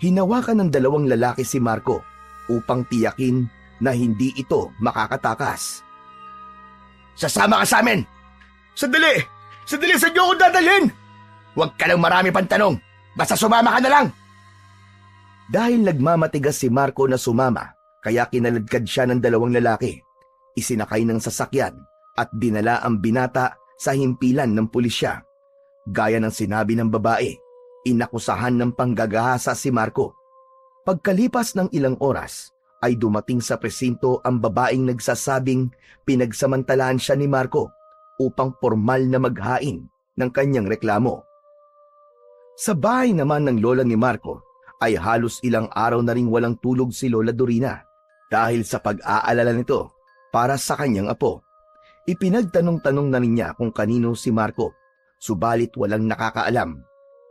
Hinawakan ng dalawang lalaki si Marco upang tiyakin na hindi ito makakatakas. Sasama ka sa amin. Sandali, saan niyo ako dadalhin? Huwag ka lang marami pang tanong. Basta sumama ka na lang. Dahil nagmamatigas si Marco na sumama, kaya kinaladkad siya ng dalawang lalaki. Isinakay ng sasakyan at dinala ang binata sa himpilan ng pulisya. Gaya ng sinabi ng babae, inakusahan ng panggagahasa si Marco. Pagkalipas ng ilang oras, ay dumating sa presinto ang babaeng nagsasabing pinagsamantalahan siya ni Marco upang formal na maghain ng kanyang reklamo. Sa bahay naman ng lola ni Marco ay halos ilang araw na ring walang tulog si Lola Dorina dahil sa pag-aalala nito para sa kanyang apo. Ipinagtanong-tanong na rin niya kung kanino si Marco, subalit walang nakakaalam.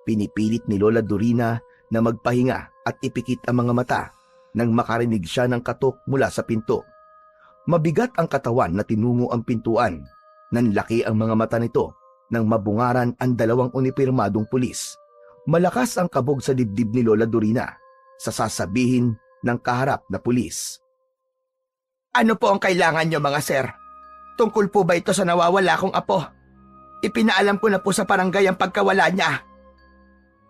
Pinipilit ni Lola Dorina na magpahinga at ipikit ang mga mata nang makarinig siya ng katok mula sa pinto. Mabigat ang katawan na tinungo ang pintuan. Nanlaki ang mga mata nito nang mabungaran ang dalawang unipormadong pulis. Malakas ang kabog sa dibdib ni Lola Dorina sa sasabihin ng kaharap na pulis. Ano po ang kailangan nyo mga sir? Tungkol po ba ito sa nawawala kong apo? Ipinaalam ko na po sa barangay ang pagkawala niya.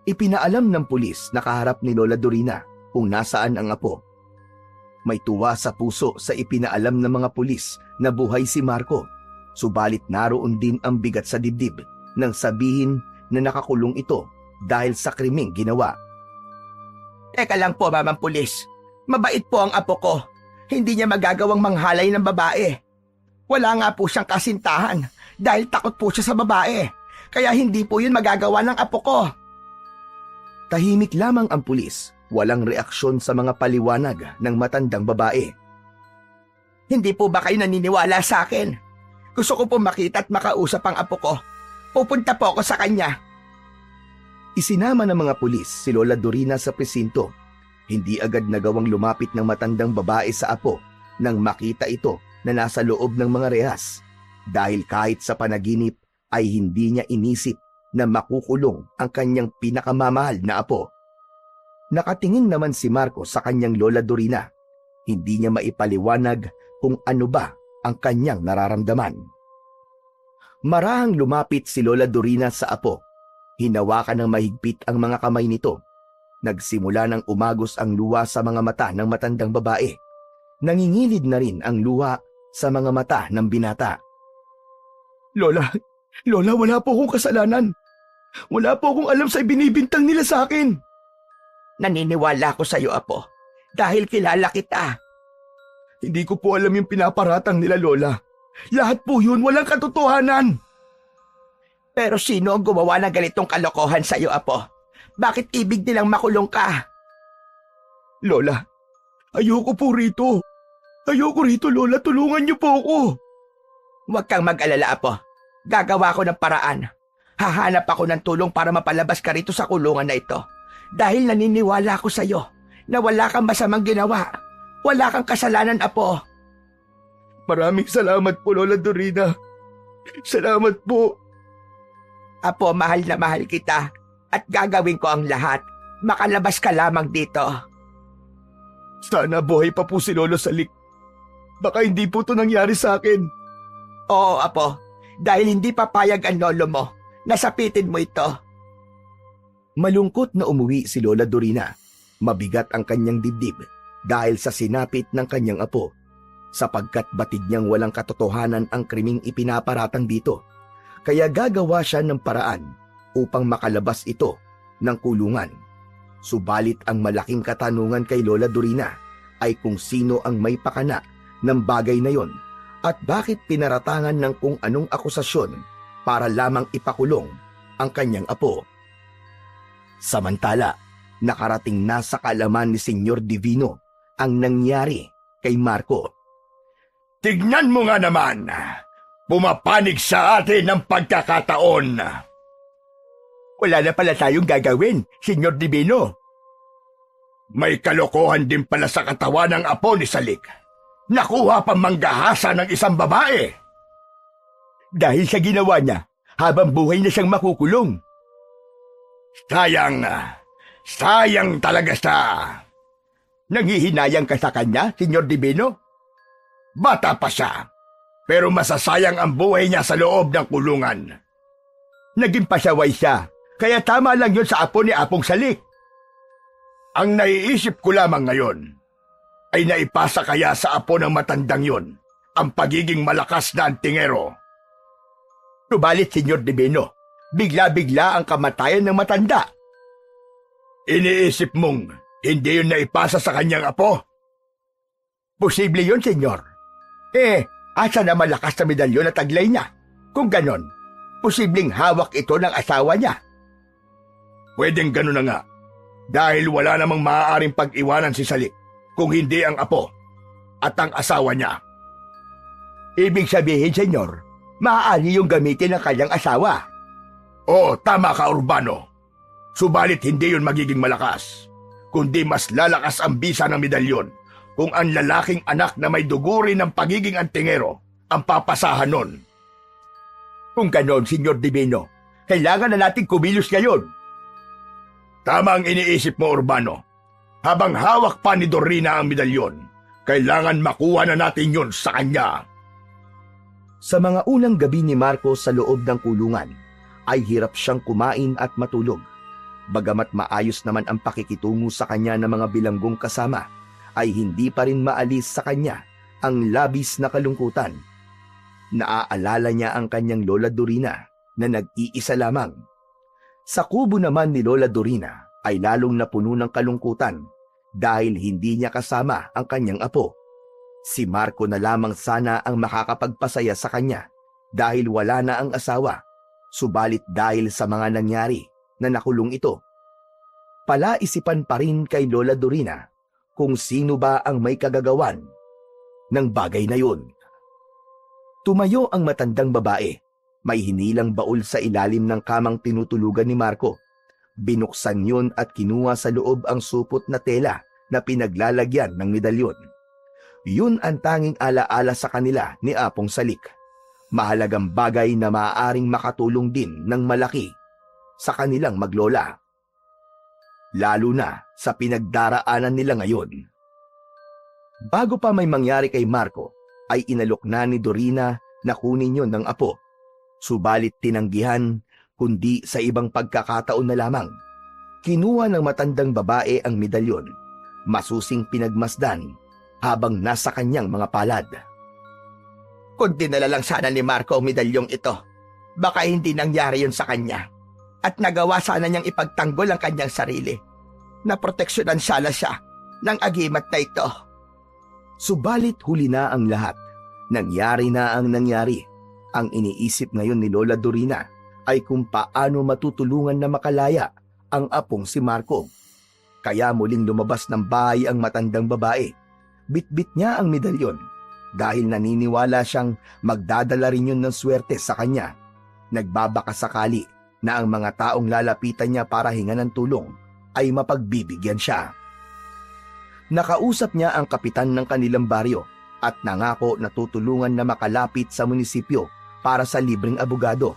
Ipinaalam ng pulis na kaharap ni Lola Dorina kung nasaan ang apo. May tuwa sa puso sa ipinaalam ng mga pulis na buhay si Marco, subalit naroon din ang bigat sa dibdib nang sabihin na nakakulong ito dahil sa krimeng ginawa. Teka lang po, mamang pulis. Mabait po ang apo ko. Hindi niya magagawang manghalay ng babae. Wala nga po siyang kasintahan dahil takot po siya sa babae. Kaya hindi po yun magagawa ng apo ko. Tahimik lamang ang pulis, walang reaksyon sa mga paliwanag ng matandang babae. Hindi po ba kayo naniniwala sa akin? Gusto ko po makita at makausap ang apo ko. Pupunta po ako sa kanya. Isinama ng mga pulis si Lola Dorina sa presinto. Hindi agad nagawang lumapit ng matandang babae sa apo nang makita ito na nasa loob ng mga rehas. Dahil kahit sa panaginip ay hindi niya inisip na makukulong ang kanyang pinakamamahal na apo. Nakatingin naman si Marco sa kanyang Lola Dorina. Hindi niya maipaliwanag kung ano ba ang kanyang nararamdaman. Marahang lumapit si Lola Dorina sa apo. Hinawakan ng mahigpit ang mga kamay nito. Nagsimula ng umagos ang luha sa mga mata ng matandang babae. Nangingilid na rin ang luha sa mga mata ng binata. Lola, wala po akong kasalanan. Wala po akong alam sa ibinibintang nila sa akin. Naniniwala ko sa iyo, apo. Dahil kilala kita. Hindi ko po alam yung pinaparatang nila, Lola. Lahat po yun, walang katotohanan. Pero sino ang gumawa ng ganitong kalokohan sa iyo, apo? Bakit ibig nilang makulong ka? Lola, ayoko po rito. Ayoko rito, Lola. Tulungan niyo po ako. Huwag kang mag-alala, apo. Gagawa ko ng paraan. Hahanap ako ng tulong para mapalabas ka rito sa kulungan na ito. Dahil naniniwala ko sa iyo na wala kang masamang ginawa. Wala kang kasalanan, apo. Maraming salamat po, Lola Dorina. Salamat po. Apo, mahal na mahal kita at gagawin ko ang lahat. Makalabas ka lamang dito. Sana buhay pa po si Lolo Salik. Baka hindi po ito nangyari sa akin. Oo, apo. Dahil hindi papayag ang lolo mo. Nasapitin mo ito. Malungkot na umuwi si Lola Dorina. Mabigat ang kanyang dibdib dahil sa sinapit ng kanyang apo, sapagkat batid niyang walang katotohanan ang krimeng ipinaparatang dito. Kaya gagawa siya ng paraan upang makalabas ito ng kulungan. Subalit ang malaking katanungan kay Lola Dorina ay kung sino ang may pakana ng bagay na yon at bakit pinaratangan ng kung anong akusasyon para lamang ipakulong ang kanyang apo. Samantala, nakarating na sa kaalaman ni Senyor Divino ang nangyari kay Marco. Tignan mo nga naman. Pumapanig sa atin ng pagkakataon. Wala na pala tayong gagawin, Senyor Divino. May kalokohan din pala sa katawan ng apo ni Salik. Nakuha pa manggahasa ng isang babae. Dahil sa ginawa niya, habang buhay na siyang makukulong. Sayang talaga sa... Nanghihinayang ka sa kanya, Senyor Divino? Bata pa siya, pero masasayang ang buhay niya sa loob ng kulungan. Naging pasaway siya, kaya tama lang yun sa apo ni Apong Salik. Ang naiisip ko lamang ngayon ay naipasa kaya sa apo ng matandang yon ang pagiging malakas na antingero. Subalit, Senyor Divino, bigla-bigla ang kamatayan ng matanda. Iniisip mong hindi yun naipasa sa kanyang apo? Posible yun, Senyor. Asa na malakas na medalyon at taglay niya? Kung ganon, posibleng hawak ito ng asawa niya. Pwedeng gano'n na nga. Dahil wala namang maaaring pag-iwanan si Salik kung hindi ang apo at ang asawa niya. Ibig sabihin, Senyor, maaari yung gamitin ng kanyang asawa. Oo, tama ka, Urbano. Subalit hindi yun magiging malakas, kundi mas lalakas ang bisa ng medalyon kung ang lalaking anak na may duguri ng pagiging antingero ang papasahan nun. Kung ganon, Senyor Divino, kailangan na natin kumilos ngayon. Tama ang iniisip mo, Urbano. Habang hawak pa ni Dorina ang medalyon, kailangan makuha na natin yun sa kanya. Sa mga unang gabi ni Marco sa loob ng kulungan, ay hirap siyang kumain at matulog. Bagamat maayos naman ang pakikitungo sa kanya ng mga bilanggong kasama, ay hindi pa rin maalis sa kanya ang labis na kalungkutan. Naaalala niya ang kanyang Lola Dorina na nag-iisa lamang. Sa kubo naman ni Lola Dorina ay lalong napuno ng kalungkutan dahil hindi niya kasama ang kanyang apo. Si Marco na lamang sana ang makakapagpasaya sa kanya dahil wala na ang asawa, subalit dahil sa mga nangyari na nakulong ito. Palaisipan pa rin kay Lola Dorina kung sino ba ang may kagagawan ng bagay na yun. Tumayo ang matandang babae. May hinilang baul sa ilalim ng kamang tinutulugan ni Marco. Binuksan yun at kinuha sa loob ang supot na tela na pinaglalagyan ng medalyon. Yun ang tanging alaala sa kanila ni Apong Salik. Mahalagang bagay na maaaring makatulong din ng malaki sa kanilang maglola. Lalo na sa pinagdaraanan nila ngayon. Bago pa may mangyari kay Marco, ay inalok na ni Dorina na kunin yun ng apo. Subalit tinanggihan, kundi sa ibang pagkakataon na lamang. Kinuha ng matandang babae ang medalyon, masusing pinagmasdan habang nasa kanyang mga palad. Kung dinala lang sana ni Marco ang medalyong ito, baka hindi nangyari yun sa kanya. At nagawa sana niyang ipagtanggol ang kanyang sarili. Naproteksyonan sana siya ng agimat na ito. Subalit huli na ang lahat. Nangyari na ang nangyari. Ang iniisip ngayon ni Lola Dorina ay kung paano matutulungan na makalaya ang apong si Marco. Kaya muling lumabas ng bahay ang matandang babae. Bitbit niya ang medalyon dahil naniniwala siyang magdadala rin yun ng swerte sa kanya. Nagbabaka sakali na ang mga taong lalapitan niya para hingan ng tulong ay mapagbibigyan siya. Nakausap niya ang kapitan ng kanilang baryo at nangako na tutulungan na makalapit sa munisipyo para sa libreng abogado.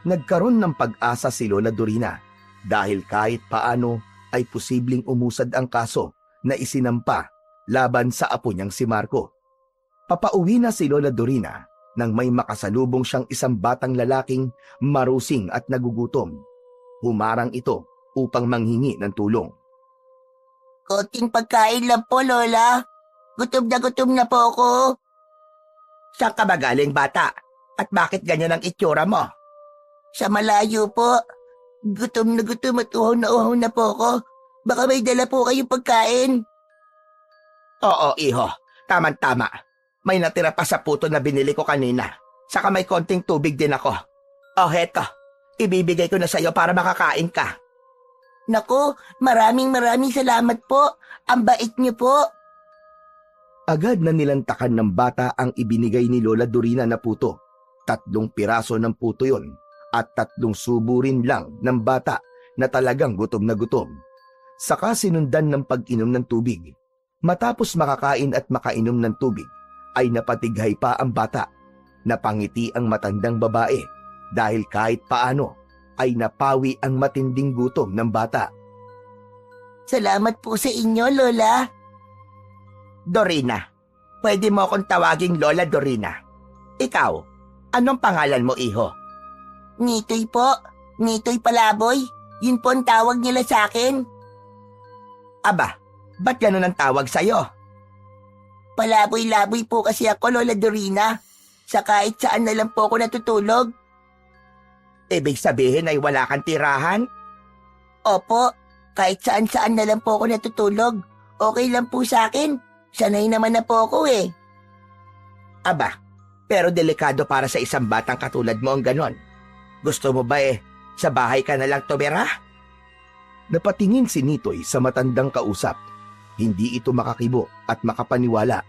Nagkaroon ng pag-asa si Lola Dorina dahil kahit paano ay posibleng umusad ang kaso na isinampa laban sa apo niyang si Marco. Papauwi na si Lola Dorina nang may makasalubong siyang isang batang lalaking marusing at nagugutom. Humarang ito upang manghingi ng tulong. Konting pagkain lang po, Lola. Gutom na po ako. Saan ka ba galing, bata? At bakit ganyan ang itsura mo? Sa malayo po. Gutom at uhaw na po ako. Baka may dala po kayong pagkain. Oo, iho. Tama-tama. May natira pa sa puto na binili ko kanina. Saka may konting tubig din ako. Oh, heto. Ibibigay ko na sa'yo para makakain ka. Naku, maraming salamat po. Ang bait niyo po. Agad na nilantakan ng bata ang ibinigay ni Lola Dorina na puto. 3 piraso ng puto yon at 3 subo rin lang ng bata na talagang gutom na gutom. Saka sinundan ng pag-inom ng tubig. Matapos makakain at makainom ng tubig, ay napatighay pa ang bata. Napangiti ang matandang babae dahil kahit paano ay napawi ang matinding gutom ng bata. Salamat po sa inyo, Lola. Dorina, pwede mo akong tawaging Lola Dorina. Ikaw, anong pangalan mo, iho? Nitoy po. Nitoy Palaboy. Yun po ang tawag nila sa akin. Aba, ba't ganun ang tawag sa'yo? Palaboy-laboy po kasi ako, Lola Dorina. Sa kahit saan na lang po ako natutulog. Ibig sabihin ay wala kang tirahan? Opo, kahit saan-saan na lang po ako natutulog. Okay lang po sa akin. Sanay naman na po ako eh. Aba, pero delikado para sa isang batang katulad mo ang ganon. Gusto mo ba sa bahay ka na lang tumira? Napatingin si Nitoy sa matandang kausap. Hindi ito makakibo at makapaniwala.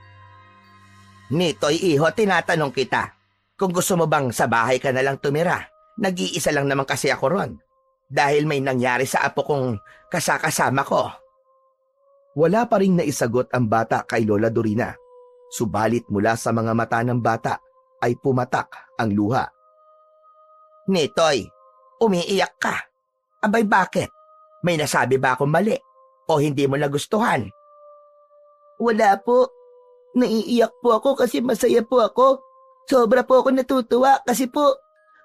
Nitoy, iho, tinatanong kita. Kung gusto mo bang sa bahay ka na lang tumira, nag-iisa lang naman kasi ako ron. Dahil may nangyari sa apo kong kasakasama ko. Wala pa ring naisagot ang bata kay Lola Dorina. Subalit mula sa mga mata ng bata ay pumatak ang luha. Nitoy, umiiyak ka. Abay bakit? May nasabi ba akong mali? O hindi mo nagustuhan? Wala po. Naiiyak po ako kasi masaya po ako. Sobra po ako natutuwa kasi po,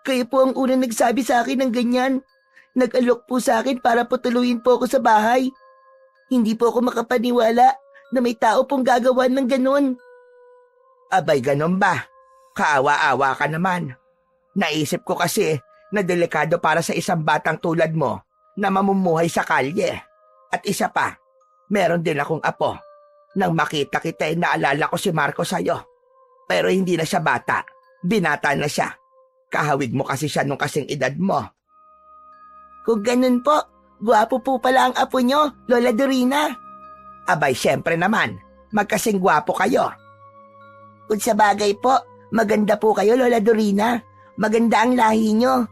kayo po ang unang nagsabi sa akin ng ganyan. Nag-alok po sa akin para patuloyin po ako sa bahay. Hindi po ako makapaniwala na may tao pong gagawa ng ganun. Abay ganon ba? Kaawa-awa ka naman. Naisip ko kasi na delikado para sa isang batang tulad mo na mamumuhay sa kalye. At isa pa, meron din akong apo. Nang makita kita naalala ko si Marco sa'yo. Pero hindi na siya bata. Binata na siya. Kahawig mo kasi siya nung kasing edad mo. Kung ganun po, gwapo po pala ang apo nyo, Lola Dorina. Abay syempre naman, magkasing gwapo kayo. Kung sa bagay po, maganda po kayo, Lola Dorina. Maganda ang lahi nyo.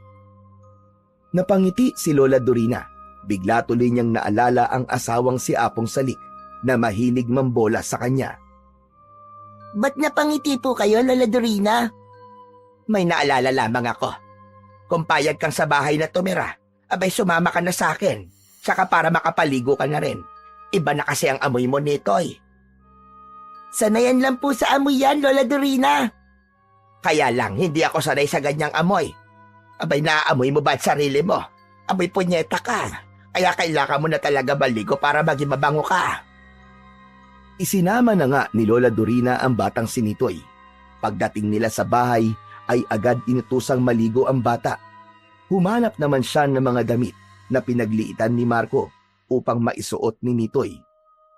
Napangiti si Lola Dorina. Bigla tuloy niyang naalala ang asawang si Apong Salik na mahilig mambola sa kanya. Ba't napangiti po kayo, Lola Dorina? May naalala lamang ako. Kung payag kang sa bahay na tumira, abay sumama ka na sa akin. Tsaka para makapaligo ka na rin. Iba na kasi ang amoy mo, Nitoy. Sanayan lang po sa amoy yan, Lola Dorina. Kaya lang, hindi ako sanay sa ganyang amoy. Abay, naaamoy mo ba at sarili mo? Abay, punyeta ka. Kaya kailangan mo na talaga maligo para maging mabango ka. Isinama na nga ni Lola Dorina ang batang si Nitoy. Pagdating nila sa bahay, ay agad inutusang maligo ang bata. Humanap naman siya ng mga damit na pinagliitan ni Marco upang maisuot ni Nitoy.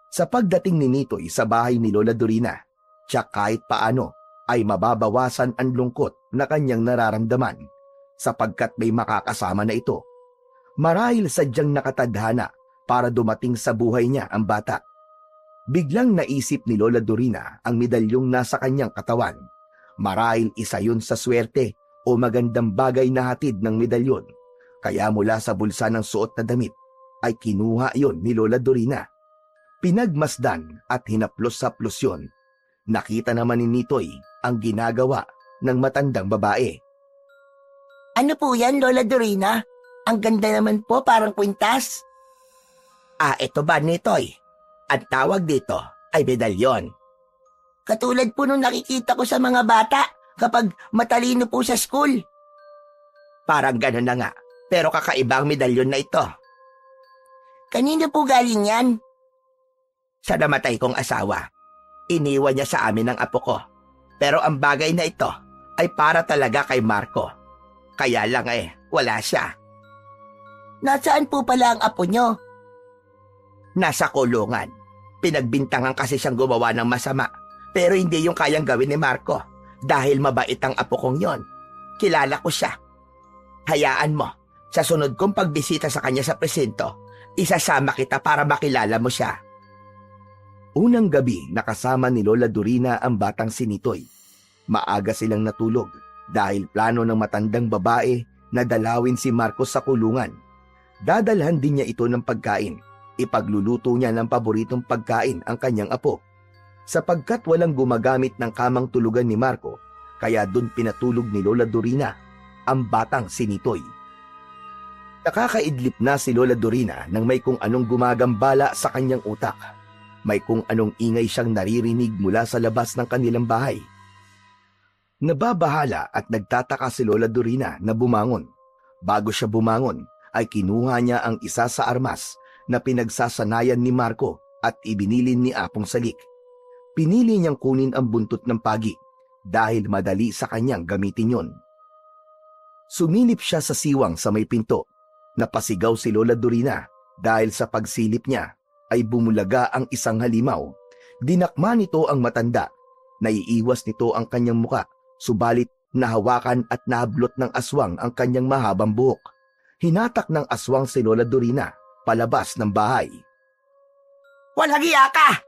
Sa pagdating ni Nitoy sa bahay ni Lola Dorina, siya kahit paano ay mababawasan ang lungkot na kanyang nararamdaman sapagkat may makakasama na ito. Marahil sadyang nakatadhana para dumating sa buhay niya ang bata. Biglang naisip ni Lola Dorina ang medalyong nasa kanyang katawan. Marahil isa yun sa swerte o magandang bagay na hatid ng medalyon. Kaya mula sa bulsa ng suot na damit ay kinuha yon ni Lola Dorina. Pinagmasdan at hinaplos-saplos yun. Nakita naman ni Nitoy ang ginagawa ng matandang babae. Ano po yan, Lola Dorina? Ang ganda naman po, parang kwintas. Ito ba, Nitoy? Ang tawag dito ay medalyon. Katulad po nung nakikita ko sa mga bata kapag matalino po sa school. Parang gano'n na nga, pero kakaiba ang medalyon na ito. Kanino po galing yan? Sa namatay kong asawa, iniwan niya sa amin ang apo ko. Pero ang bagay na ito ay para talaga kay Marco. Kaya lang wala siya. Nasaan po pala ang apo nyo? Nasa kulungan. Pinagbintangan kasi siyang gumawa ng masama. Pero hindi yung kayang gawin ni Marco. Dahil mabait ang apo kong yon. Kilala ko siya. Hayaan mo, sa sunod kong pagbisita sa kanya sa presinto, isasama kita para makilala mo siya. Unang gabi nakasama ni Lola Dorina ang batang si Nitoy. Maaga silang natulog dahil plano ng matandang babae na dalawin si Marcos sa kulungan. Dadalhan din niya ito ng pagkain. Ipagluluto niya ng paboritong pagkain ang kanyang apo. Sapagkat walang gumagamit ng kamang tulugan ni Marco, kaya dun pinatulog ni Lola Dorina ang batang si Nitoy. Nakakaidlip na si Lola Dorina nang may kung anong gumagambala sa kanyang utak. May kung anong ingay siyang naririnig mula sa labas ng kanilang bahay. Nababahala at nagtataka si Lola Dorina na bumangon. Bago siya bumangon, ay kinuha niya ang isa sa armas na pinagsasanayan ni Marco at ibinilin ni Apong Salik. Pinili niyang kunin ang buntot ng pagi dahil madali sa kanyang gamitin yon. Sumilip siya sa siwang sa may pinto. Napasigaw si Lola Dorina dahil sa pagsilip niya ay bumulaga ang isang halimaw. Dinakma nito ang matanda. Naiiwas nito ang kanyang muka, subalit nahawakan at nahablot ng aswang ang kanyang mahabang buhok. Hinatak ng aswang si Lola Dorina palabas ng bahay. Walang iya ka!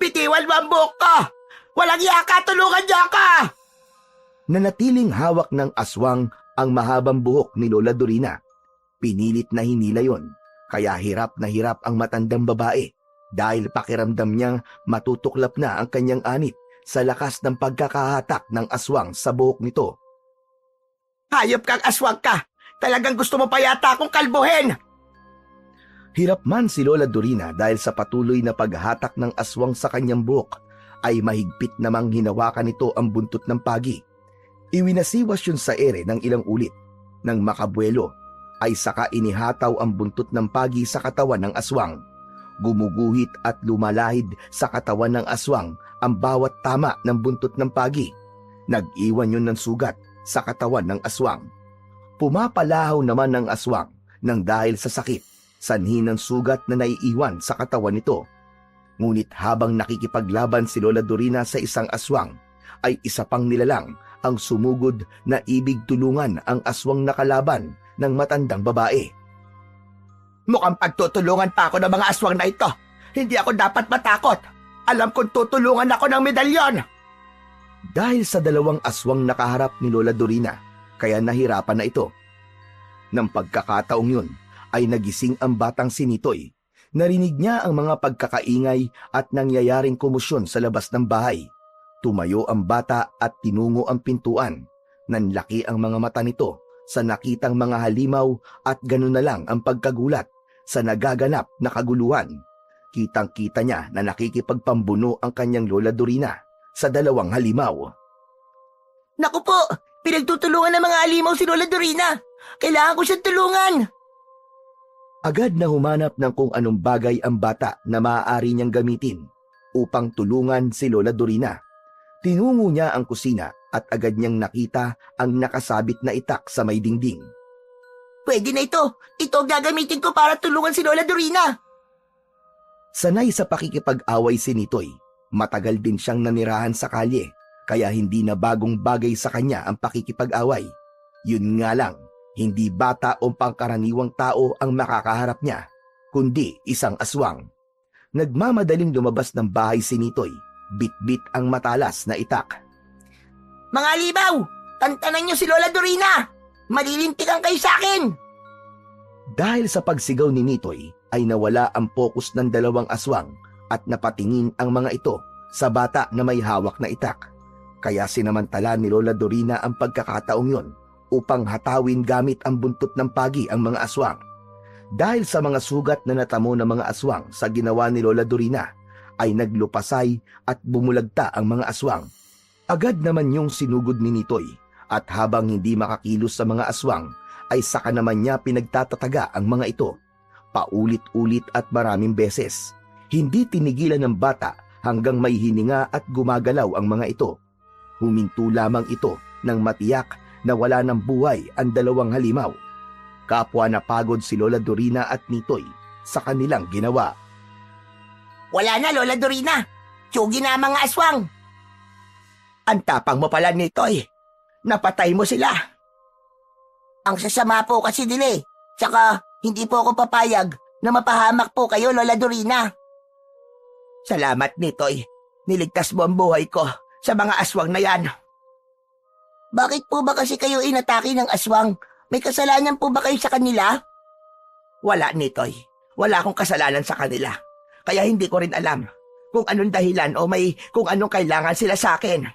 Bitiwan mo ang buhok ko! Walang iya ka! Tulungan niyo ako! Nanatiling hawak ng aswang ang mahabang buhok ni Lola Dorina. Pinilit na hinila yon, kaya hirap na hirap ang matandang babae dahil pakiramdam niyang matutuklap na ang kanyang anit sa lakas ng pagkakahatak ng aswang sa buhok nito. Hayop kang aswang ka! Talagang gusto mo pa yata akong kalbuhin! Hirap man si Lola Dorina dahil sa patuloy na paghatak ng aswang sa kanyang buhok ay mahigpit namang hinawakan nito ang buntot ng pagi. Iwinasiwas yun sa ere ng ilang ulit. Nang makabuelo ay saka inihataw ang buntot ng pagi sa katawan ng aswang. Gumuguhit at lumalahid sa katawan ng aswang ang bawat tama ng buntot ng pagi. Nag-iwan yun ng sugat sa katawan ng aswang. Pumapalahaw naman ng aswang nang dahil sa sakit, sanhi ng sugat na naiiwan sa katawan nito. Ngunit habang nakikipaglaban si Lola Dorina sa isang aswang, ay isa pang nilalang ang sumugod na ibig tulungan ang aswang na kalaban ng matandang babae. Mukhang pagtutulungan pa ako ng mga aswang na ito. Hindi ako dapat matakot. Alam kong tutulungan ako ng medalyon. Dahil sa dalawang aswang nakaharap ni Lola Dorina, kaya nahirapan na ito. Nang pagkakataong yun, ay nagising ang batang si Nitoy. Narinig niya ang mga pagkakaingay at nangyayaring komosyon sa labas ng bahay. Tumayo ang bata at tinungo ang pintuan. Nanlaki ang mga mata nito sa nakitang mga halimaw at gano'n na lang ang pagkagulat sa nagaganap na kaguluhan. Kitang-kita niya na nakikipagpambuno ang kanyang Lola Dorina sa dalawang halimaw. Naku po! Pinagtutulungan ng mga halimaw si Lola Dorina! Kailangan ko siyang tulungan! Agad na humanap ng kung anong bagay ang bata na maaari niyang gamitin upang tulungan si Lola Dorina. Tinungo niya ang kusina at agad niyang nakita ang nakasabit na itak sa may dingding. Pwede na ito! Ito ang gagamitin ko para tulungan si Lola Dorina! Sanay sa pakikipag-away si Nitoy, matagal din siyang nanirahan sa kalye, kaya hindi na bagong bagay sa kanya ang pakikipag-away. Yun nga lang, hindi bata o pangkaraniwang tao ang makakaharap niya, kundi isang aswang. Nagmamadaling lumabas ng bahay si Nitoy, bit-bit ang matalas na itak. Mga halimaw! Tantanan niyo si Lola Dorina! Malilintikan kayo sa akin! Dahil sa pagsigaw ni Nitoy, ay nawala ang pokus ng dalawang aswang at napatingin ang mga ito sa bata na may hawak na itak. Kaya sinamantala ni Lola Dorina ang pagkakataong yon upang hatawin gamit ang buntot ng pagi ang mga aswang. Dahil sa mga sugat na natamo ng mga aswang sa ginawa ni Lola Dorina, ay naglupasay at bumulagta ang mga aswang. Agad naman yung sinugod ni Nitoy at habang hindi makakilos sa mga aswang, ay saka naman niya pinagtatataga ang mga ito. Paulit-ulit at maraming beses. Hindi tinigilan ng bata hanggang may hininga at gumagalaw ang mga ito. Huminto lamang ito nang matiyak na wala ng buhay ang dalawang halimaw. Kapwa na pagod si Lola Dorina at Nitoy sa kanilang ginawa. Wala na, Lola Dorina! Tsugi na ang mga aswang! Ang tapang mo pala, Nitoy. Napatay mo sila. Ang sasama po kasi nila eh. Tsaka, hindi po ako papayag na mapahamak po kayo, Lola Dorina. Salamat, Nitoy. Niligtas mo ang buhay ko sa mga aswang na yan. Bakit po ba kasi kayo inatake ng aswang? May kasalanan po ba kayo sa kanila? Wala, Nitoy. Wala akong kasalanan sa kanila. Kaya hindi ko rin alam kung anong dahilan o may kung anong kailangan sila sa akin.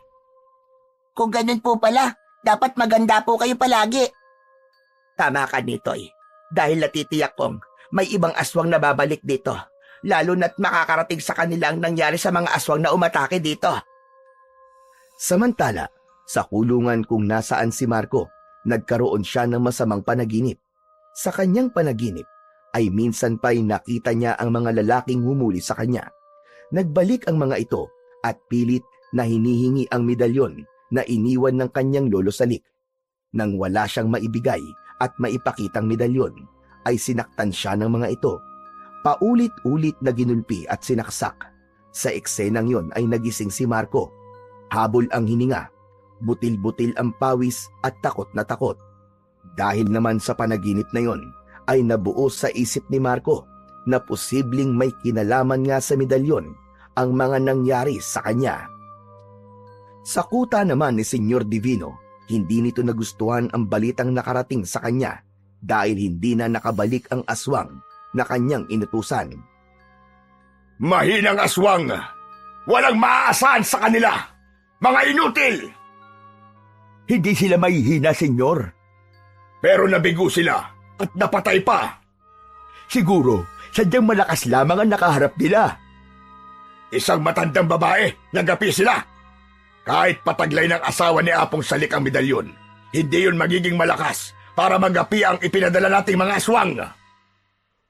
Kung ganun po pala, dapat maganda po kayo palagi. Tama ka, Nitoy. Dahil natitiyak kong may ibang aswang na babalik dito. Lalo na't makakarating sa kanilang nangyari sa mga aswang na umatake dito. Samantala, sa kulungan kung nasaan si Marco, nagkaroon siya ng masamang panaginip. Sa kanyang panaginip, ay minsan pa'y nakita niya ang mga lalaking humuli sa kanya. Nagbalik ang mga ito at pilit na hinihingi ang medalyon na iniwan ng kanyang lolo sa lik. Nang wala siyang maibigay at maipakitang medalyon, ay sinaktan siya ng mga ito. Paulit-ulit na ginulpi at sinaksak. Sa eksenang yon ay nagising si Marco. Habol ang hininga, butil-butil ang pawis at takot na takot. Dahil naman sa panaginip na yon, ay nabuo sa isip ni Marco na posibleng may kinalaman nga sa medalyon ang mga nangyari sa kanya. Sa kuta naman ni Senyor Divino, hindi nito nagustuhan ang balitang nakarating sa kanya dahil hindi na nakabalik ang aswang na kanyang inutusan. Mahinang aswang! Walang maaasahan sa kanila! Mga inutil! Hindi sila mahihina, senyor. Pero nabigo sila at napatay pa. Siguro, sadyang malakas lamang ang nakaharap nila. Isang matandang babae, nagapi sila. Kahit pataglay ng asawa ni Apong Salik ang medalyon, hindi yun magiging malakas para magapi ang ipinadala nating mga aswang.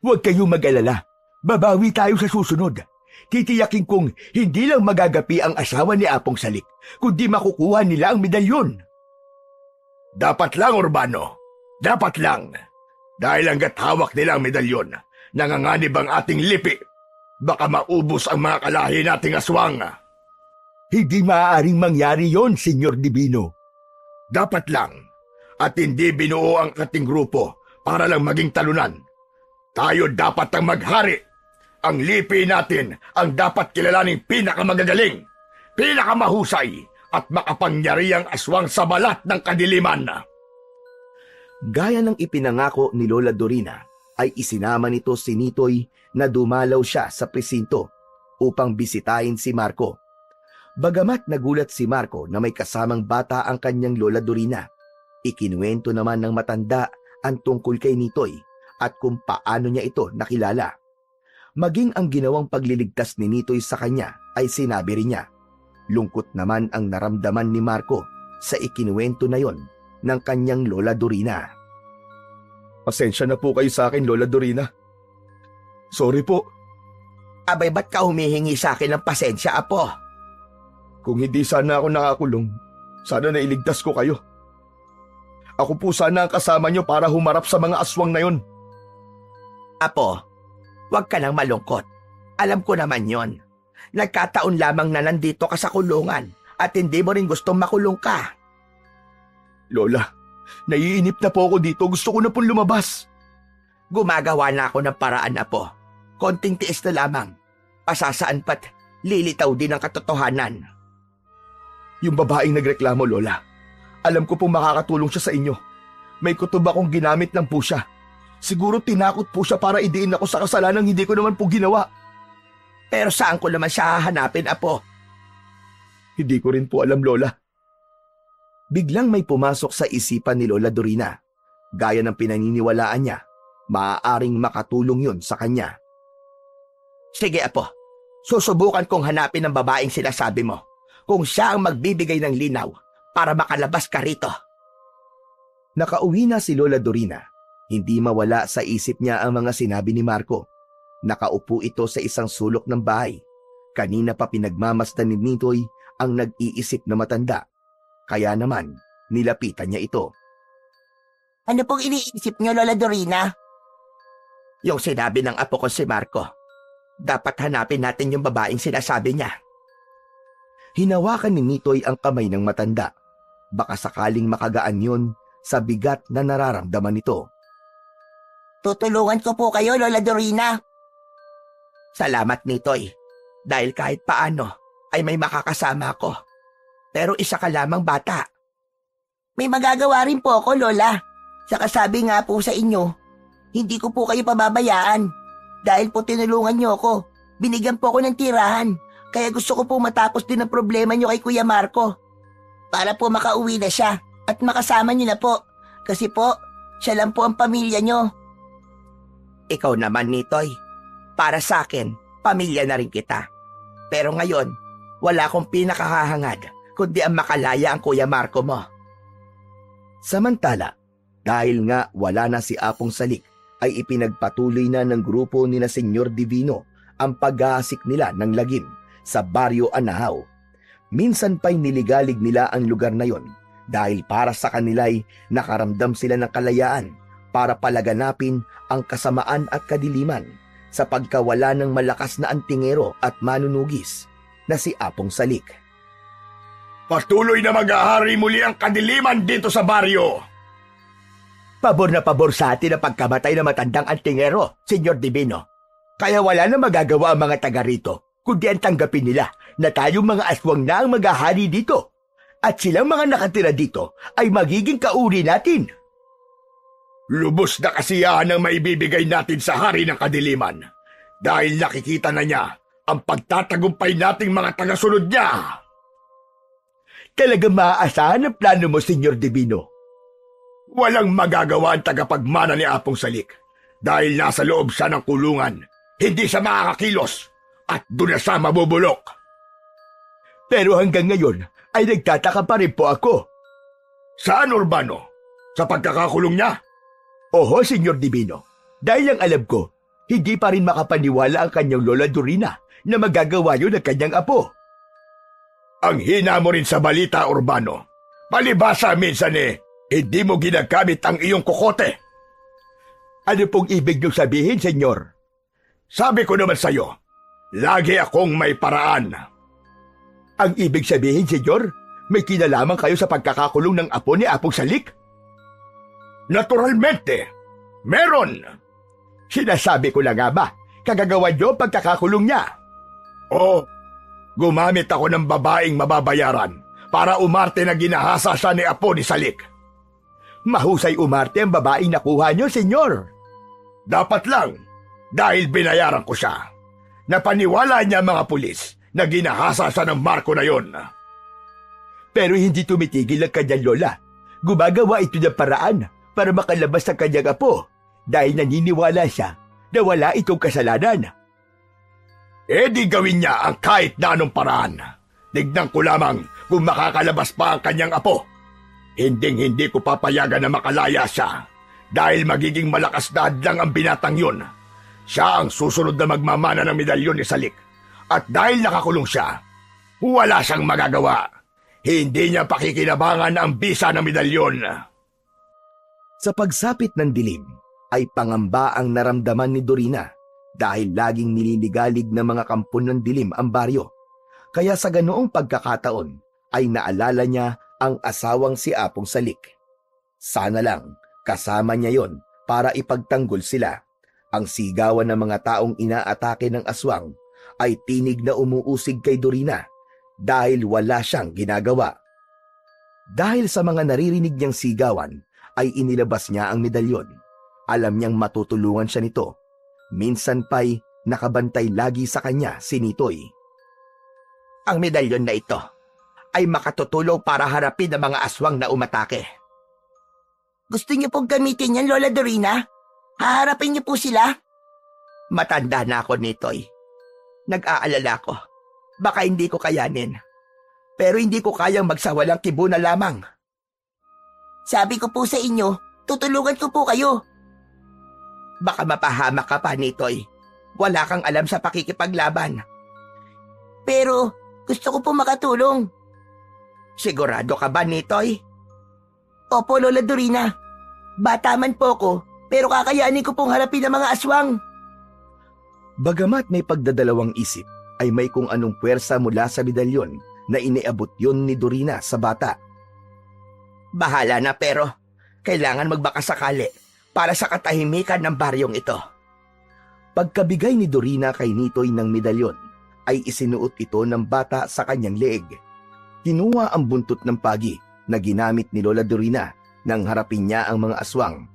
Huwag kayong mag-alala. Babawi tayo sa susunod. Titiyakin kong hindi lang magagapi ang asawa ni Apong Salik, kundi makukuha nila ang medalyon. Dapat lang, Urbano. Dapat lang. Dahil hanggat hawak nila ang medalyon, nanganganib ang ating lipi. Baka maubos ang mga kalahi nating aswang. Hindi maaaring mangyari yon, Senyor Divino. Dapat lang. At hindi binuo ang ating grupo para lang maging talunan. Tayo dapat ang maghari. Ang lipi natin ang dapat kilalaning pinakamagagaling, pinakamahusay at makapangyarihang aswang sa balat ng kadiliman. Gaya ng ipinangako ni Lola Dorina, ay isinama nito si Nitoy na dumalaw siya sa presinto upang bisitahin si Marco. Bagamat nagulat si Marco na may kasamang bata ang kanyang Lola Dorina, ikinuwento naman ng matanda ang tungkol kay Nitoy at kung paano niya ito nakilala. Maging ang ginawang pagliligtas ni Nitoy sa kanya ay sinabi rin niya. Lungkot naman ang naramdaman ni Marco sa ikinuwento na yon ng kanyang Lola Dorina. Pasensya na po kayo sa akin, Lola Dorina. Sorry po. Abay, ba't ka humihingi sa akin ng pasensya, Apo? Kung hindi sana ako nakakulong, sana nailigtas ko kayo. Ako po sana ang kasama nyo para humarap sa mga aswang na yon. Apo, huwag ka nang malungkot. Alam ko naman yon. Nagkataon lamang na nandito ka sa kulungan at hindi mo rin gustong makulong ka. Lola, naiinip na po ako dito. Gusto ko na pong lumabas. Gumagawa na ako ng paraan, Apo. Konting tiis na lamang. Pasasaan pat lilitaw din ang katotohanan. Yung babaeng nagreklamo, Lola. Alam ko pong makakatulong siya sa inyo. May kutob akong ginamit lang po siya. Siguro tinakot po siya para idiin ako sa kasalanang hindi ko naman po ginawa. Pero saan ko naman siya hahanapin, Apo? Hindi ko rin po alam, Lola. Biglang may pumasok sa isipan ni Lola Dorina. Gaya ng pinaniniwalaan niya, maaaring makatulong yun sa kanya. Sige, Apo. Susubukan kong hanapin ang babaeng sinasabi mo. Kung siya ang magbibigay ng linaw para makalabas ka rito. Nakauwi na si Lola Dorina. Hindi mawala sa isip niya ang mga sinabi ni Marco. Nakaupo ito sa isang sulok ng bahay. Kanina pa pinagmamasdan ni Nitoy ang nag-iisip na matanda. Kaya naman, nilapitan niya ito. Ano pong iniisip niyo, Lola Dorina? Yung sinabi ng apo ko si Marco. Dapat hanapin natin yung babaeng sinasabi niya. Hinawakan ni Nitoy ang kamay ng matanda. Baka sakaling makagaan yun sa bigat na nararamdaman nito. Tutulungan ko po kayo, Lola Dorina. Salamat, Nitoy. Dahil kahit paano ay may makakasama ako. Pero isa ka lamang bata. May magagawa rin po ako, Lola. Saka sabi nga po sa inyo, hindi ko po kayo pababayaan. Dahil po tinulungan niyo ako. Binigyan po ako ng tirahan. Kaya gusto ko po matapos din ang problema niyo kay Kuya Marco. Para po makauwi na siya at makasama niyo na po. Kasi po, siya lang po ang pamilya niyo. Ikaw naman, Nitoy. Para sa akin, pamilya na rin kita. Pero ngayon, wala akong pinakahahangad kundi ang makalaya ang Kuya Marco mo. Samantala, dahil nga wala na si Apong Salik, ay ipinagpatuloy na ng grupo ni na Senyor Divino ang pag-aasik nila ng lagim sa Baryo Anahaw. Minsan pa'y niligalig nila ang lugar na yon dahil para sa kanila'y nakaramdam sila ng kalayaan para palaganapin ang kasamaan at kadiliman sa pagkawala ng malakas na antingero at manunugis na si Apong Salik. Patuloy na mag-ahari muli ang kadiliman dito sa baryo. Pabor na pabor sa atin ang pagkamatay ng matandang antingero, Senyor Divino. Kaya wala na magagawa ang mga taga rito, kundi ang tanggapin nila na tayong mga aswang na ang mag-ahari dito. At silang mga nakatira dito ay magiging kauri natin. Lubos na kasiyahan ang maibibigay natin sa hari ng kadiliman dahil nakikita na niya ang pagtatagumpay nating mga tagasunod niya. Talagang maaasahan ang plano mo, Senyor Divino. Walang magagawa ang tagapagmana ni Apong Salik dahil nasa loob siya ng kulungan. Hindi siya makakakilos at doon na siya mabubulok. Pero hanggang ngayon ay nagtataka pa rin po ako. Saan, Urbano? Sa pagkakakulong niya? Oho, Senyor Divino. Dahil ang alam ko, hindi pa rin makapaniwala ang kanyang Lola Dorina na magagawa yun ng kanyang apo. Ang hina mo rin sa balita, Urbano. Palibasa minsan hindi mo ginagamit ang iyong kokote. Ano pong ibig niyong sabihin, Senyor? Sabi ko naman sa'yo, lagi akong may paraan. Ang ibig sabihin, Senyor, may kinalaman kayo sa pagkakakulong ng apo ni Apong Salik? Naturalmente, meron. Sinasabi ko na nga ba, kagagawa niyo ang pagkakakulong niya? Oo, gumamit ako ng babaeng mababayaran para umarte na ginahasa siya ni Apo ni Salik. Mahusay umarte ang babaeng nakuha niyo, Senyor. Dapat lang, dahil binayaran ko siya. Napaniwala niya mga pulis na ginahasa siya ng marko na yon. Pero hindi tumitigil ang kanyang lola. Gumagawa ito ng paraan para makalabas sa kanyang apo dahil naniniwala siya na wala itong kasalanan. Di gawin niya ang kahit na anong paraan. Tignan ko lamang kung makakalabas pa ang kanyang apo. Hindi ko papayagan na makalaya siya dahil magiging malakas na hadlang ang binatang yun. Siya ang susunod na magmamana ng medalyon ni Salik. At dahil nakakulong siya, wala siyang magagawa. Hindi niya pakikinabangan ang bisa ng medalyon. Sa pagsapit ng dilim, ay pangamba ang naramdaman ni Dorina dahil laging nililigalig ng mga kampon ng dilim ang baryo. Kaya sa ganoong pagkakataon ay naalala niya ang asawang si Apong Salik. Sana lang kasama niya yon para ipagtanggol sila. Ang sigawan ng mga taong inaatake ng aswang ay tinig na umuusig kay Dorina dahil wala siyang ginagawa. Dahil sa mga naririnig niyang sigawan ay inilabas niya ang medalyon. Alam niyang matutulungan siya nito. Minsan pa'y nakabantay lagi sa kanya si Nitoy. Ang medalyon na ito ay makatutulong para harapin ang mga aswang na umatake. Gusto niyo pong gamitin yan, Lola Dorina? Haharapin niyo po sila? Matanda na ako, Nitoy. Nag-aalala ko. Baka hindi ko kayanin. Pero hindi ko kayang magsawalang kibo na lamang. Sabi ko po sa inyo, tutulungan ko po kayo. Baka mapahamak ka pa, Nitoy. Wala kang alam sa pakikipaglaban. Pero gusto ko po makatulong. Sigurado ka ba, Nitoy? Opo, Lola Dorina. Bata man po ko, pero kakayanin ko pong harapin ang mga aswang. Bagamat may pagdadalawang isip, ay may kung anong puwersa mula sa medalyon na iniabot yon ni Dorina sa bata. Bahala na pero kailangan magbakasakali para sa katahimikan ng baryong ito. Pagkabigay ni Dorina kay Nitoy ng medalyon, ay isinuot ito ng bata sa kanyang leeg. Kinuha ang buntot ng pagi na ginamit ni Lola Dorina nang harapin niya ang mga aswang.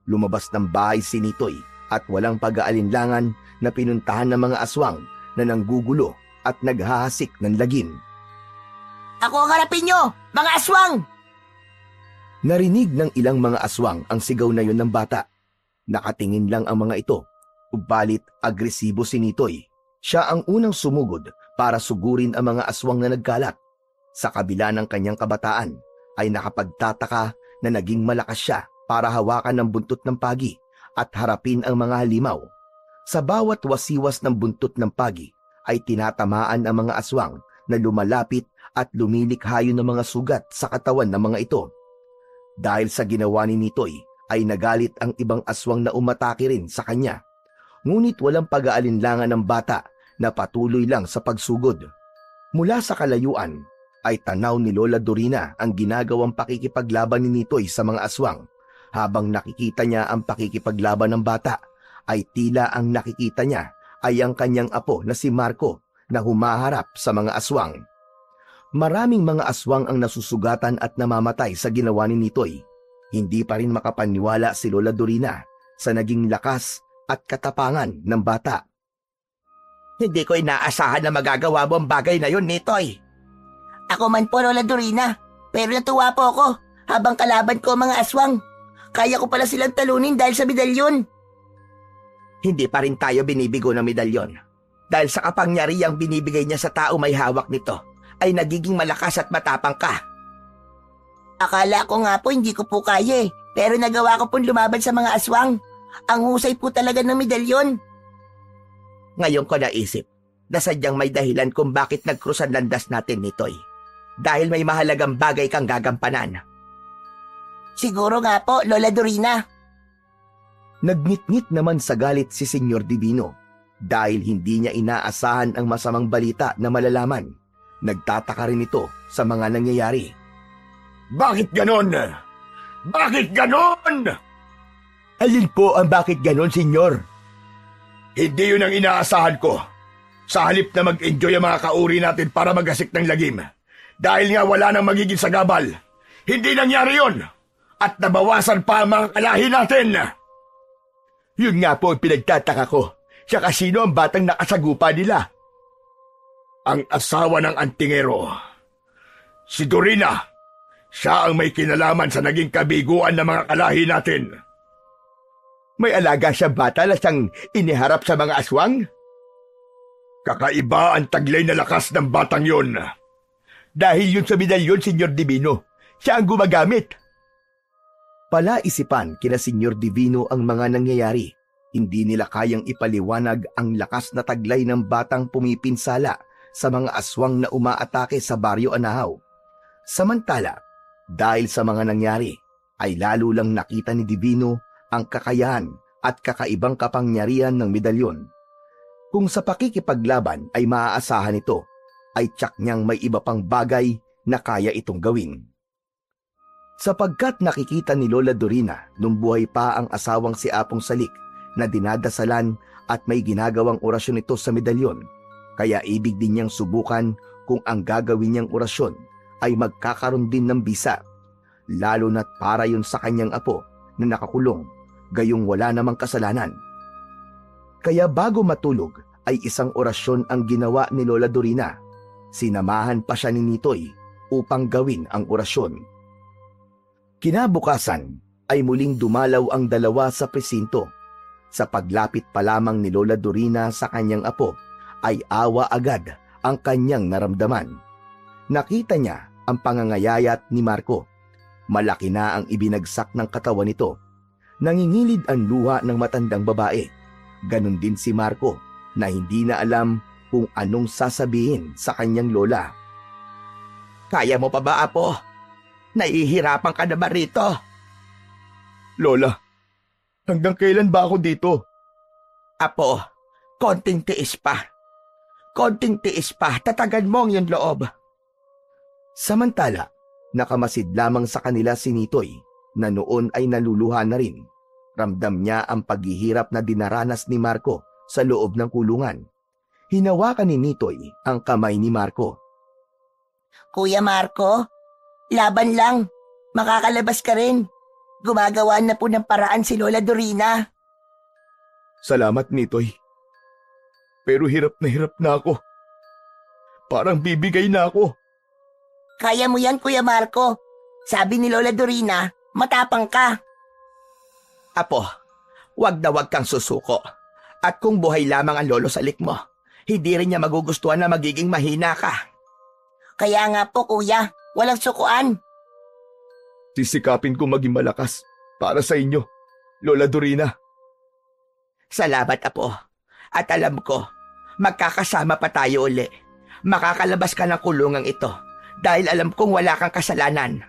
Lumabas ng bahay si Nitoy at walang pag-aalinlangan na pinuntahan ng mga aswang na nanggugulo at naghahasik ng lagim. Ako ang harapin nyo, mga aswang! Narinig ng ilang mga aswang ang sigaw na yon ng bata. Nakatingin lang ang mga ito, ubalit agresibo si Nitoy. Siya ang unang sumugod para sugurin ang mga aswang na nagkalat. Sa kabila ng kanyang kabataan, ay nakapagtataka na naging malakas siya para hawakan ng buntot ng pagi at harapin ang mga halimaw. Sa bawat wasiwas ng buntot ng pagi, ay tinatamaan ang mga aswang na lumalapit at lumilikhayo ng mga sugat sa katawan ng mga ito. Dahil sa ginawa ni Nitoy ay nagalit ang ibang aswang na umatake rin sa kanya. Ngunit walang pag-aalinlangan ng bata na patuloy lang sa pagsugod. Mula sa kalayuan ay tanaw ni Lola Dorina ang ginagawang pakikipaglaban ni Nitoy sa mga aswang. Habang nakikita niya ang pakikipaglaban ng bata, ay tila ang nakikita niya ay ang kanyang apo na si Marco na humaharap sa mga aswang. Maraming mga aswang ang nasusugatan at namamatay sa ginawa ni Nitoy. Hindi pa rin makapaniwala si Lola Dorina sa naging lakas at katapangan ng bata. Hindi ko inaasahan na magagawa mo ang bagay na yun, Nitoy. Ako man po, Lola Dorina. Pero natuwa po ako habang kalaban ko ang mga aswang. Kaya ko pala silang talunin dahil sa medalyon. Hindi pa rin tayo binibigo ng medalyon. Dahil sa kapangyarihang binibigay niya sa tao may hawak nito, ay nagiging malakas at matapang ka. Akala ko nga po hindi ko po kaya pero nagawa ko pong lumaban sa mga aswang. Ang husay po talaga ng medalyon. Ngayon ko naisip na sadyang may dahilan kung bakit nagkrusan landas natin, Nitoy. Dahil may mahalagang bagay kang gagampanan. Siguro nga po, Lola Dorina. Nagnitngit naman sa galit si Senyor Divino dahil hindi niya inaasahan ang masamang balita na malalaman. Nagtataka rin ito sa mga nangyayari. Bakit ganon? Bakit ganon? Alin po ang bakit ganon, senyor? Hindi yun ang inaasahan ko. Sa halip na mag-enjoy ang mga kauri natin para magasik ng lagim. Dahil nga wala nang magiging sagabal. Hindi nangyari yun. At nabawasan pa ang mga kalahi natin. Yun nga po ang pinagtataka ko. Siya kasino ang batang nakasagupa nila? Ang asawa ng antingero. Si Dorina. Siya ang may kinalaman sa naging kabiguan ng mga kalahi natin. May alaga siya bata na siyang iniharap sa mga aswang? Kakaiba ang taglay na lakas ng batang yun. Dahil yun sa medalyon, Senyor Divino. Siya ang gumagamit. Palaisipan kina Senyor Divino ang mga nangyayari. Hindi nila kayang ipaliwanag ang lakas na taglay ng batang pumipinsala sa mga aswang na umaatake sa Baryo Anahaw. Samantala, dahil sa mga nangyari, ay lalo lang nakita ni Divino ang kakayahan at kakaibang kapangyarihan ng medalyon. Kung sa pakikipaglaban ay maaasahan ito, ay tiyak niyang may iba pang bagay na kaya itong gawin. Sapagkat nakikita ni Lola Dorina nung buhay pa ang asawang si Apong Salik na dinadasalan at may ginagawang orasyon ito sa medalyon, kaya ibig din niyang subukan kung ang gagawin niyang orasyon ay magkakaroon din ng bisa, lalo na't para yun sa kanyang apo na nakakulong, gayong wala namang kasalanan. Kaya bago matulog ay isang orasyon ang ginawa ni Lola Dorina. Sinamahan pa siya ni Nitoy upang gawin ang orasyon. Kinabukasan ay muling dumalaw ang dalawa sa presinto. Sa paglapit pa lamang ni Lola Dorina sa kanyang apo, ay awa agad ang kanyang naramdaman. Nakita niya ang pangangayayat ni Marco. Malaki na ang ibinagsak ng katawan nito. Nangingilid ang luha ng matandang babae. Ganon din si Marco na hindi na alam kung anong sasabihin sa kanyang lola. Kaya mo pa ba, Apo? Nahihirapan ka na ba rito? Lola, hanggang kailan ba ako dito? Apo, konting tiis pa. Konting tiis pa, tatagan mo ang iyong loob. Samantala, nakamasid lamang sa kanila si Nitoy na noon ay naluluha na rin. Ramdam niya ang paghihirap na dinaranas ni Marco sa loob ng kulungan. Hinawakan ni Nitoy ang kamay ni Marco. Kuya Marco, laban lang. Makakalabas ka rin. Gumagawa na po ng paraan si Lola Dorina. Salamat, Nitoy. Pero hirap na ako. Parang bibigay na ako. Kaya mo yan, Kuya Marco. Sabi ni Lola Dorina, matapang ka. Apo, wag na wag kang susuko. At kung buhay lamang ang lolo Salik mo, hindi rin niya magugustuhan na magiging mahina ka. Kaya nga po, Kuya, walang sukuan. Sisikapin ko maging malakas para sa inyo, Lola Dorina. Salamat, Apo. At alam ko, magkakasama pa tayo uli. Makakalabas ka ng kulungang ito dahil alam kong wala kang kasalanan.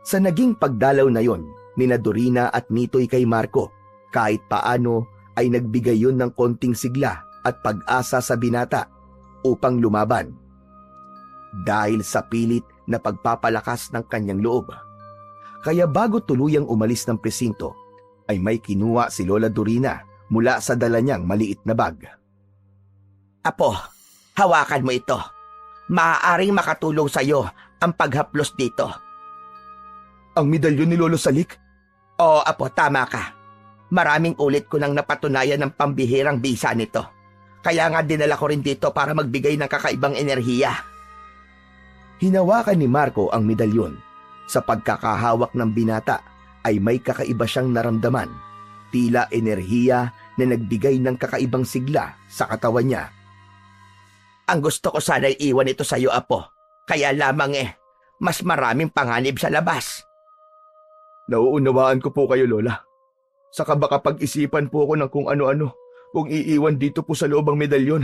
Sa naging pagdalaw na yon, nina Dorina at Nitoy kay Marco, kahit paano ay nagbigay yun ng konting sigla at pag-asa sa binata upang lumaban. Dahil sa pilit na pagpapalakas ng kanyang loob. Kaya bago tuluyang umalis ng presinto, ay may kinuha si Lola Dorina mula sa dala niyang maliit na bag. Apo, hawakan mo ito. Maaaring makatulong sa'yo ang paghaplos dito. Ang medalyon ni Lolo Salik? Oo, apo, tama ka. Maraming ulit ko nang napatunayan ng pambihirang bisa nito. Kaya nga dinala ko rin dito para magbigay ng kakaibang enerhiya. Hinawakan ni Marco ang medalyon. Sa pagkakahawak ng binata ay may kakaiba siyang naramdaman. Tila enerhiya na nagbigay ng kakaibang sigla sa katawan niya. Ang gusto ko sana'y iwan ito sa'yo, apo. Kaya lamang mas maraming panganib sa labas. Nauunawaan ko po kayo, Lola. Saka baka pag-isipan po ako ng kung ano-ano kung iiwan dito po sa loob ang medalyon.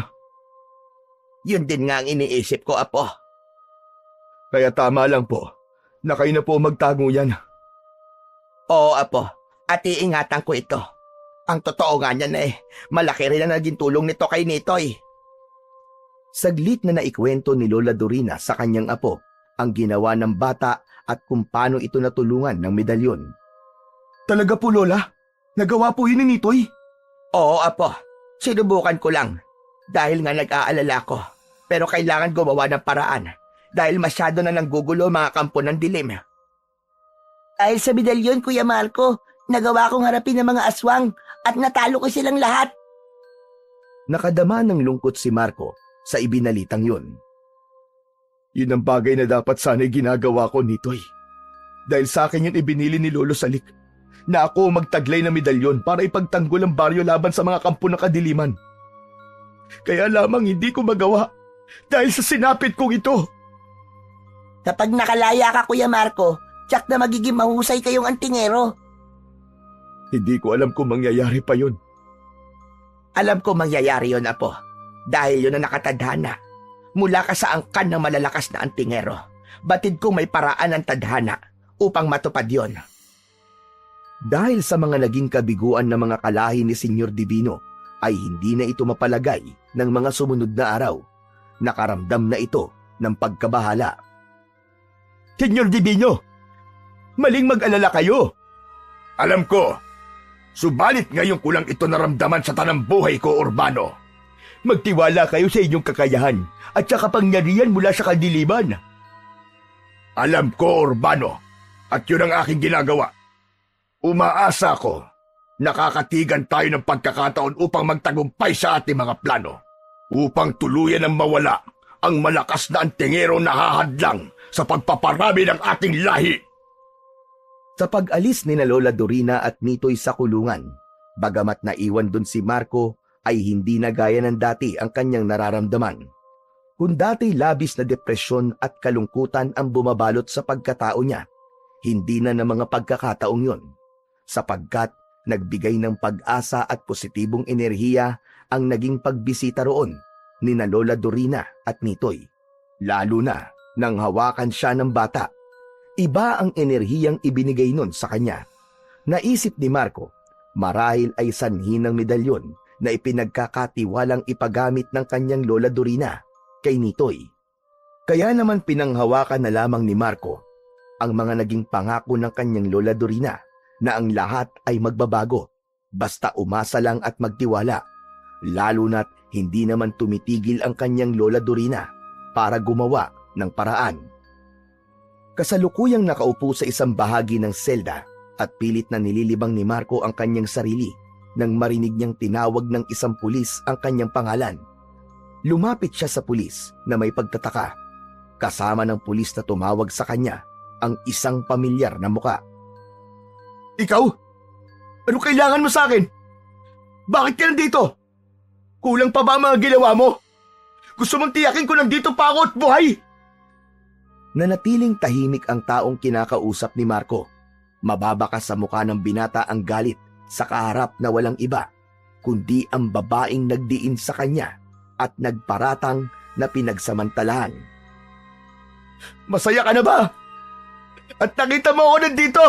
Yun din nga ang iniisip ko, apo. Kaya tama lang po na kayo na po magtago yan. Oo, apo. At iingatan ko ito. Ang totoo nga niyan malaki rin na naging tulong nito kay Nitoy. Saglit na naikwento ni Lola Dorina sa kanyang apo ang ginawa ng bata at kung paano ito natulungan ng medalyon. Talaga po, Lola? Nagawa po yun ni Nitoy? Oo, apo. Sinubukan ko lang. Dahil nga nag-aalala ko. Pero kailangan gumawa ng paraan. Dahil masyado na nanggugulo mga kampo ng dilim. Dahil sa medalyon, Kuya Marco, nagawa kong harapin ng mga aswang at natalo ko silang lahat. Nakadama ng lungkot si Marco sa ibinalitang yun. Yun ang bagay na dapat sana'y ginagawa ko, Nitoy. Dahil sa akin yun ibinili ni Lolo Salik na ako magtaglay ng medalyon para ipagtanggol ang baryo laban sa mga kampo ng kadiliman. Kaya lamang hindi ko magawa dahil sa sinapit kong ito. Kapag nakalaya ka, Kuya Marco, tsak na magiging mahusay kayong antingero. Hindi ko alam kung mangyayari pa yun. Alam ko mangyayari yun, apo. Dahil yun ang nakatadhana. Mula ka sa angkan ng malalakas na antingero. Batid kong may paraan ng tadhana upang matupad yon. Dahil sa mga naging kabiguan ng mga kalahi ni Senyor Divino, ay hindi na ito mapalagay ng mga sumunod na araw. Nakaramdam na ito ng pagkabahala. Senyor Divino, maling mag-alala kayo. Alam ko, subalit ngayon ko lang ito naramdaman sa tanang buhay ko, Urbano. Magtiwala kayo sa inyong kakayahan at sa kapangyarihan mula sa kadiliman. Alam ko, Urbano, at yun ang aking ginagawa. Umaasa ko, nakakatigan tayo ng pagkakataon upang magtagumpay sa ating mga plano. Upang tuluyan ang mawala ang malakas na antingero na hahadlang sa pagpaparami ng ating lahi. Sa pag-alis ni na Lola Dorina at Nitoy sa kulungan, bagamat naiwan dun si Marco, ay hindi na gaya ng dati ang kanyang nararamdaman. Kung dati labis na depresyon at kalungkutan ang bumabalot sa pagkatao niya, hindi na ng mga pagkakataong yon, sapagkat nagbigay ng pag-asa at positibong enerhiya ang naging pagbisita roon ni na Lola Dorina at Nitoy. Lalo na nang hawakan siya ng bata. Iba ang enerhiyang ibinigay nun sa kanya. Naisip ni Marco, marahil ay sanhi ng medalyon na ipinagkakatiwalang ipagamit ng kanyang Lola Dorina kay Nitoy. Kaya naman pinanghawakan na lamang ni Marco ang mga naging pangako ng kanyang Lola Dorina na ang lahat ay magbabago basta umasa lang at magtiwala, lalo na't hindi naman tumitigil ang kanyang Lola Dorina para gumawa ng paraan. Kasalukuyang nakaupo sa isang bahagi ng selda at pilit na nililibang ni Marco ang kanyang sarili nang marinig niyang tinawag ng isang pulis ang kanyang pangalan. Lumapit siya sa pulis na may pagtataka. Kasama ng pulis na tumawag sa kanya ang isang pamilyar na muka. Ikaw? Ano kailangan mo sa akin? Bakit ka nandito? Kulang pa ba ang mga ginawa mo? Gusto mong tiyakin ko nandito pa ako at buhay? Nanatiling tahimik ang taong kinakausap ni Marco. Mababakas sa mukha ng binata ang galit sa kaharap na walang iba, kundi ang babaeng nagdiin sa kanya at nagparatang na pinagsamantalahan. Masaya ka na ba? At nakita mo ako nandito!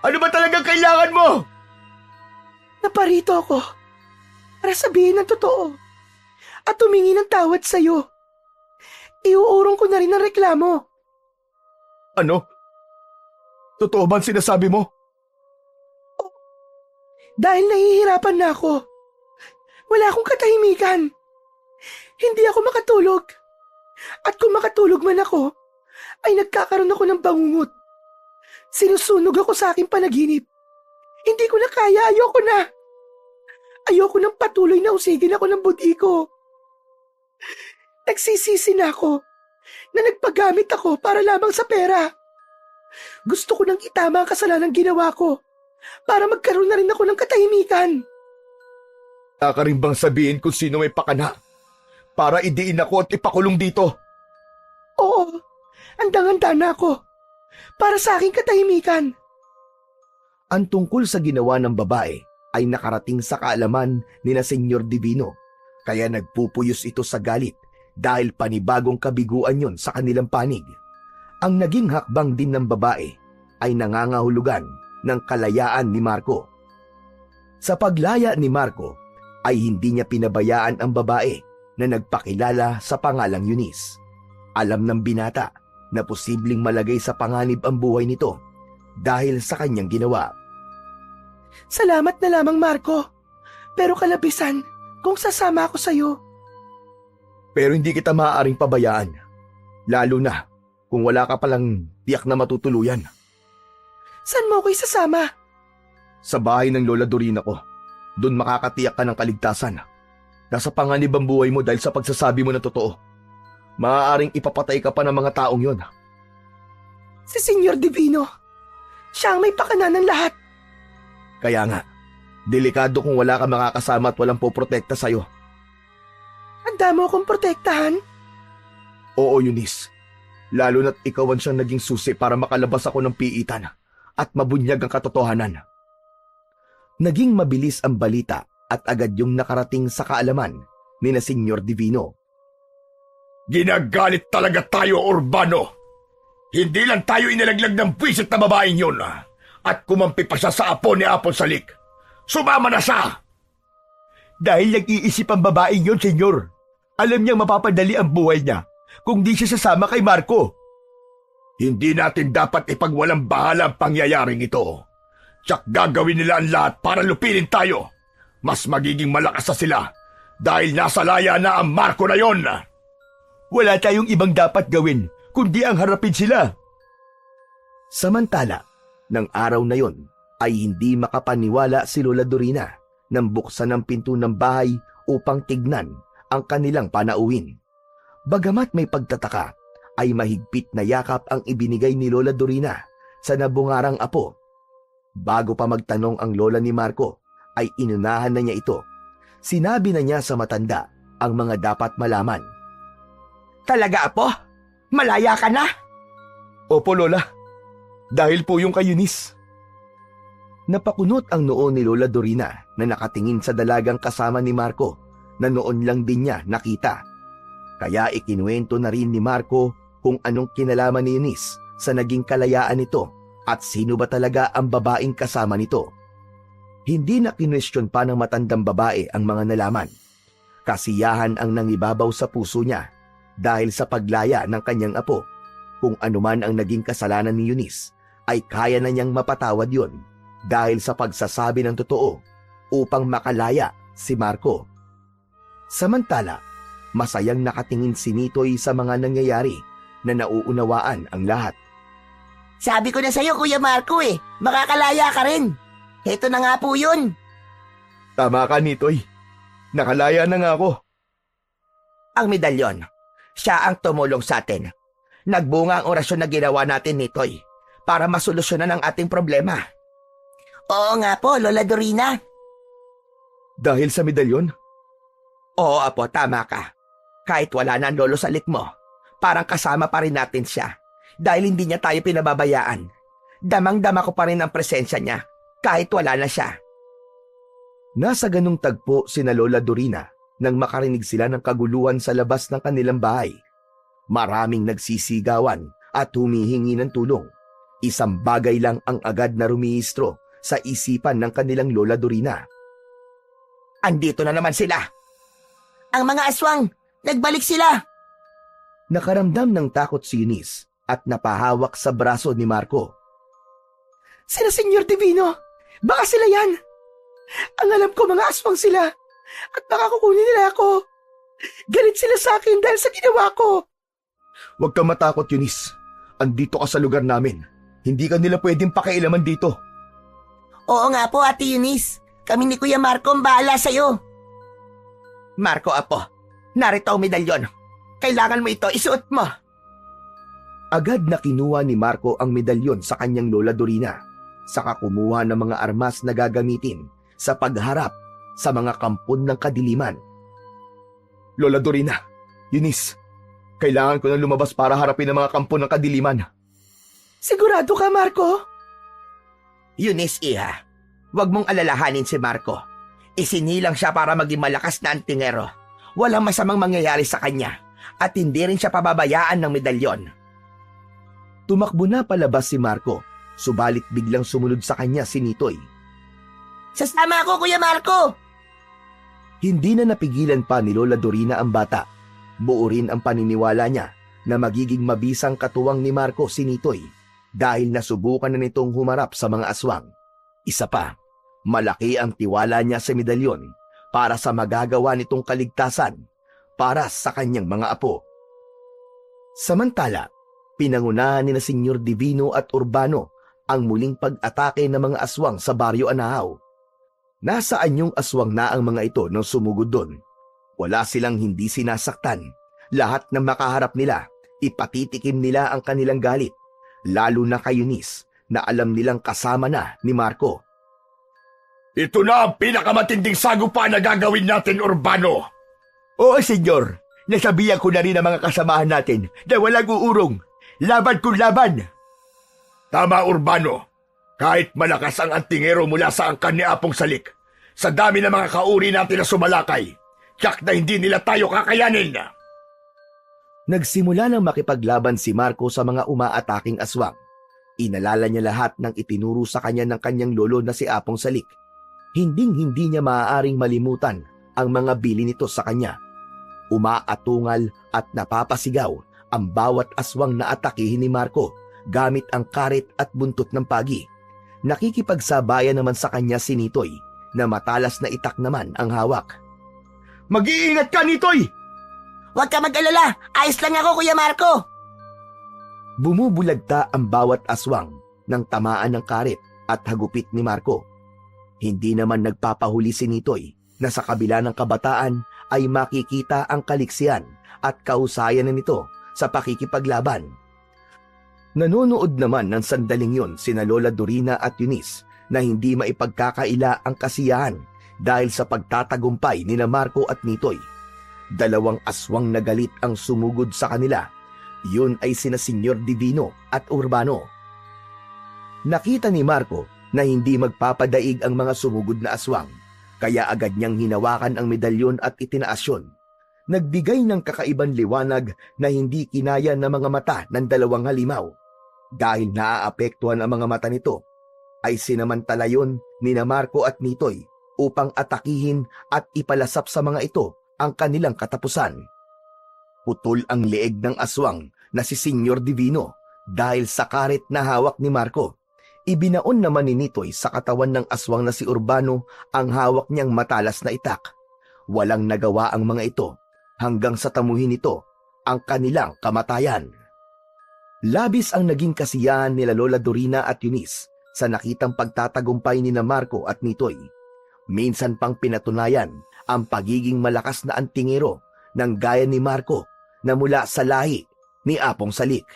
Ano ba talagang kailangan mo? Naparito ako para sabihin ang totoo at humingi ng tawad sa'yo. Iuurong ko na rin ang reklamo. Ano? Totoo ba ang sinasabi mo? Dahil nahihirapan na ako. Wala akong katahimikan. Hindi ako makatulog. At kung makatulog man ako, ay nagkakaroon ako ng bangungot. Sinusunog ako sa aking panaginip. Hindi ko na kaya, ayoko na. Ayoko nang patuloy na usigin ako ng budi ko. Nagsisisi na ako na nagpagamit ako para lamang sa pera. Gusto ko nang itama ang kasalanan ginawa ko para magkaroon na rin ako ng katahimikan. Ka rin bang sabihin kung sino may pakana para idiin ako at ipakulong dito? Oo, andang-handa na ako para sa aking katahimikan. Ang tungkol sa ginawa ng babae ay nakarating sa kaalaman ni na Senyor Divino, kaya nagpupuyos ito sa galit dahil panibagong kabiguan yon sa kanilang panig. Ang naging hakbang din ng babae ay nangangahulugan ng kalayaan ni Marco. Sa paglaya ni Marco ay hindi niya pinabayaan ang babae na nagpakilala sa pangalang Eunice. Alam ng binata na posibleng malagay sa panganib ang buhay nito dahil sa kanyang ginawa. Salamat na lamang, Marco. Pero kalabisan kung sasama ako sa'yo. Pero hindi kita maaaring pabayaan, lalo na kung wala ka palang tiyak na matutuluyan. Saan mo ako isasama? Sa bahay ng Lola Dorina ko, doon makakatiyak ka ng kaligtasan. Nasa panganib ang buhay mo dahil sa pagsasabi mo na totoo. Maaaring ipapatay ka pa ng mga taong yon. Si Senyor Divino. Siya ang may pakana ng lahat. Kaya nga, delikado kung wala ka makakasama at walang poprotekta sa'yo. Handa mo akong protektahan? Oo, Eunice. Lalo na't ikaw ang siyang naging susi para makalabas ako ng piitan at mabunyag ang katotohanan. Naging mabilis ang balita at agad yung nakarating sa kaalaman ni na Senyor Divino. Ginagalit talaga tayo, Urbano. Hindi lang tayo inilaglag ng buwisit na babaeng yun at kumampi pa siya sa apo ni Apon Salik. Sumama na siya! Dahil nag-iisip ang babaeng yun, senyor. Alam niyang mapapadali ang buhay niya kung di siya sasama kay Marco. Hindi natin dapat ipagwalang bahala ang pangyayaring ito. Tsak gagawin nila ang lahat para lupinin tayo. Mas magiging malakas na sila dahil nasa laya na ang Marco na yon. Wala tayong ibang dapat gawin kundi ang harapin sila. Samantala, ng araw na yon ay hindi makapaniwala si Lola Dorina nang buksan ang pinto ng bahay upang tignan ang kanilang panauhin. Bagamat may pagtataka, ay mahigpit na yakap ang ibinigay ni Lola Dorina sa nabungarang apo. Bago pa magtanong ang lola ni Marco, ay inunahan na niya ito. Sinabi na niya sa matanda ang mga dapat malaman. Talaga, apo? Malaya ka na? Opo, Lola. Dahil po yung kay Eunice. Napakunot ang noo ni Lola Dorina na nakatingin sa dalagang kasama ni Marco na noon lang din niya nakita. Kaya ikinuwento na rin ni Marco kung anong kinalaman ni Eunice sa naging kalayaan nito at sino ba talaga ang babaeng kasama nito. Hindi na kinwestiyon pa ng matandang babae ang mga nalaman. Kasiyahan ang nangibabaw sa puso niya dahil sa paglaya ng kanyang apo. Kung anuman ang naging kasalanan ni Eunice, ay kaya na niyang mapatawad yon dahil sa pagsasabi ng totoo upang makalaya si Marco. Samantala, masayang nakatingin si Nitoy sa mga nangyayari na nauunawaan ang lahat. Sabi ko na sa'yo, Kuya Marco makakalaya ka rin. Heto na nga po yun. Tama ka, Nitoy. Nakalaya na nga ako. Ang medalyon, siya ang tumulong sa atin. Nagbunga ang orasyon na ginawa natin, Nitoy, para masolusyonan ang ating problema. Oo nga po, Lola Dorina. Dahil sa medalyon? Oo, apo, tama ka. Kahit wala na ang lolo Salik mo, parang kasama pa rin natin siya dahil hindi niya tayo pinababayaan. Damang-dama ko pa rin ang presensya niya kahit wala na siya. Nasa ganung tagpo sina Lola Dorina nang makarinig sila ng kaguluhan sa labas ng kanilang bahay. Maraming nagsisigawan at humihingi ng tulong. Isang bagay lang ang agad na rumihistro sa isipan ng kanilang Lola Dorina. Andito na naman sila. Ang mga aswang! Nagbalik sila! Nakaramdam ng takot si Eunice at napahawak sa braso ni Marco. Sila Senyor Divino! Baka sila yan! Ang alam ko mga aswang sila at baka kukunin nila ako. Galit sila sa akin dahil sa ginawa ko. Huwag kang matakot, Eunice. Andito ka sa lugar namin. Hindi ka nila pwedeng pakialaman dito. Oo nga po, Ate Eunice. Kami ni Kuya Marco ang bahala sa'yo. Marco, apo, narito ang medalyon. Kailangan mo ito, isuot mo. Agad na kinuha ni Marco ang medalyon sa kanyang Lola Dorina, saka kumuha ng mga armas na gagamitin sa pagharap sa mga kampon ng kadiliman. Lola Dorina, Eunice, kailangan ko na lumabas para harapin ang mga kampon ng kadiliman. Sigurado ka, Marco? Eunice, iha, huwag mong alalahanin si Marco. Isinilang siya para maging malakas na antingero. Walang masamang mangyayari sa kanya at hindi rin siya pababayaan ng medalyon. Tumakbo na palabas si Marco, subalit biglang sumunod sa kanya si Nitoy. Sasama ako, Kuya Marco! Hindi na napigilan pa ni Lola Dorina ang bata. Buo rin ang paniniwala niya na magiging mabisang katuwang ni Marco si Nitoy dahil nasubukan na nitong humarap sa mga aswang. Isa pa, malaki ang tiwala niya sa medalyon para sa magagawa nitong kaligtasan para sa kanyang mga apo. Samantala, pinangunahan ni na Senyor Divino at Urbano ang muling pag-atake ng mga aswang sa Baryo Anahaw. Nasaan yung aswang na ang mga ito nang sumugod doon? Wala silang hindi sinasaktan. Lahat ng makaharap nila, ipatitikim nila ang kanilang galit. Lalo na kay Eunice na alam nilang kasama na ni Marco. Ito na ang pinakamatinding sagupa na gagawin natin, Urbano. Oo, senyor. Nasabihan ko na rin ang mga kasamahan natin na walang uurong. Laban kung laban. Tama, Urbano. Kahit malakas ang antingero mula sa angkan ni Apong Salik, sa dami ng mga kauri natin na sumalakay, tiyak na hindi nila tayo kakayanin. Nagsimula nang makipaglaban si Marco sa mga umaataking aswang. Inalala niya lahat ng itinuro sa kanya ng kanyang lolo na si Apong Salik. Hinding-hindi niya maaaring malimutan ang mga bili nito sa kanya. Umaatungal at napapasigaw ang bawat aswang na atakihin ni Marco gamit ang karet at buntot ng pagi. Nakikipagsabayan naman sa kanya si Nitoy na matalas na itak naman ang hawak. Mag-iingat ka, Nitoy! Huwag ka mag-alala! Ayos lang ako, Kuya Marco! Bumubulagta ang bawat aswang ng tamaan ng karet at hagupit ni Marco. Hindi naman nagpapahuli si Nitoy na sa kabila ng kabataan ay makikita ang kaliksiyan at kahusayan na nito sa pakikipaglaban. Nanonood naman ng sandaling yon sina Lola Dorina at Eunice na hindi maipagkakaila ang kasiyahan dahil sa pagtatagumpay nina Marco at Nitoy. Dalawang aswang na galit ang sumugod sa kanila. Yun ay sina Senyor Divino at Urbano. Nakita ni Marco na hindi magpapadaig ang mga sumugod na aswang, kaya agad niyang hinawakan ang medalyon at itinaas yun. Nagbigay ng kakaibang liwanag na hindi kinaya ng mga mata ng dalawang halimaw. Dahil naaapektuhan ang mga mata nito, ay sinamantala yun ni na Marco at Nitoy upang atakihin at ipalasap sa mga ito ang kanilang katapusan. Putol ang leeg ng aswang na si Senyor Divino dahil sa karet na hawak ni Marco. Ibinaon naman ni Nitoy sa katawan ng aswang na si Urbano ang hawak niyang matalas na itak. Walang nagawa ang mga ito hanggang sa tamuhin nito ang kanilang kamatayan. Labis ang naging kasiyahan nila Lola Dorina at Eunice sa nakitang pagtatagumpay ni na Marco at Nitoy. Minsan pang pinatunayan ang pagiging malakas na antingero ng gaya ni Marco na mula sa lahi ni Apong Salik.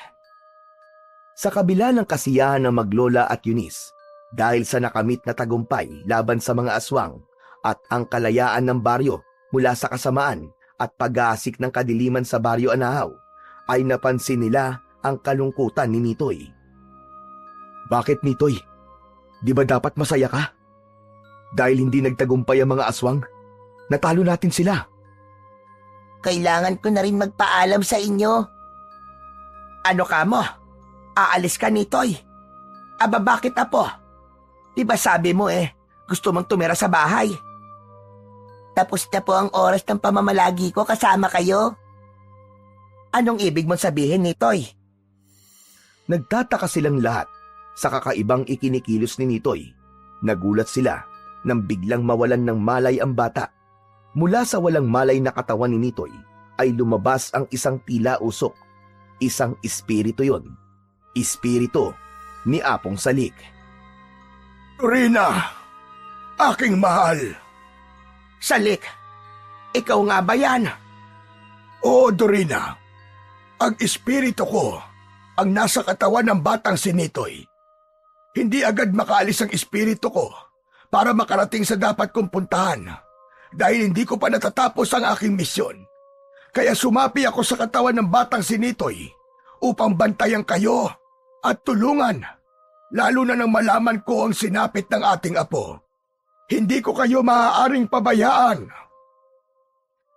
Sa kabila ng kasiyahan ng maglola at Eunice, dahil sa nakamit na tagumpay laban sa mga aswang at ang kalayaan ng baryo mula sa kasamaan at pag-aasik ng kadiliman sa Baryo Anahaw, ay napansin nila ang kalungkutan ni Nitoy. Bakit, Nitoy? Di ba dapat masaya ka? Dahil hindi nagtagumpay ang mga aswang, natalo natin sila. Kailangan ko na rin magpaalam sa inyo. Ano ka mo? Aalis ka nitoy. Aba bakit apo? Diba sabi mo gusto mong tumira sa bahay? Tapos na po ang oras ng pamamalagi ko kasama kayo. Anong ibig mong sabihin nitoy? Nagtataka silang lahat sa kakaibang ikinikilos ni Nitoy. Nagulat sila nang biglang mawalan ng malay ang bata. Mula sa walang malay na katawan ni Nitoy ay lumabas ang isang tila usok. Isang espiritu yon. Espiritu ni Apong Salik. Dorina, aking mahal. Salik, ikaw nga ba yan? Oo, Dorina. Ang espiritu ko ang nasa katawan ng batang si Nitoy. Hindi agad makaalis ang espiritu ko para makarating sa dapat kong puntahan dahil hindi ko pa natatapos ang aking misyon. Kaya sumapi ako sa katawan ng batang si Nitoy upang bantayan kayo at tulungan, lalo na nang malaman ko ang sinapit ng ating apo. Hindi ko kayo maaaring pabayaan.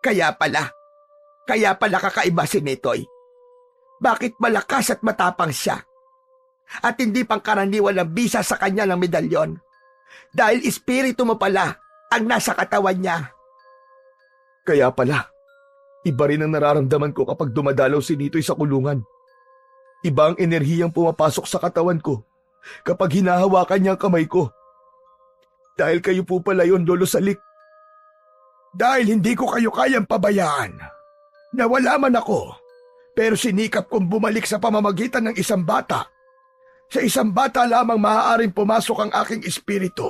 Kaya pala kakaiba si Nitoy. Bakit malakas at matapang siya? At hindi pangkaraniwan ang bisa sa kanya ng medalyon? Dahil espiritu mo pala ang nasa katawan niya. Kaya pala, iba rin ang nararamdaman ko kapag dumadalaw si Nitoy sa kulungan. Iba ang enerhiyang pumapasok sa katawan ko kapag hinahawakan niya ang kamay ko. Dahil kayo po pala yun, Lolo Salik. Dahil hindi ko kayo kayang pabayaan. Nawala man ako, pero sinikap kong bumalik sa pamamagitan ng isang bata. Sa isang bata lamang maaaring pumasok ang aking espiritu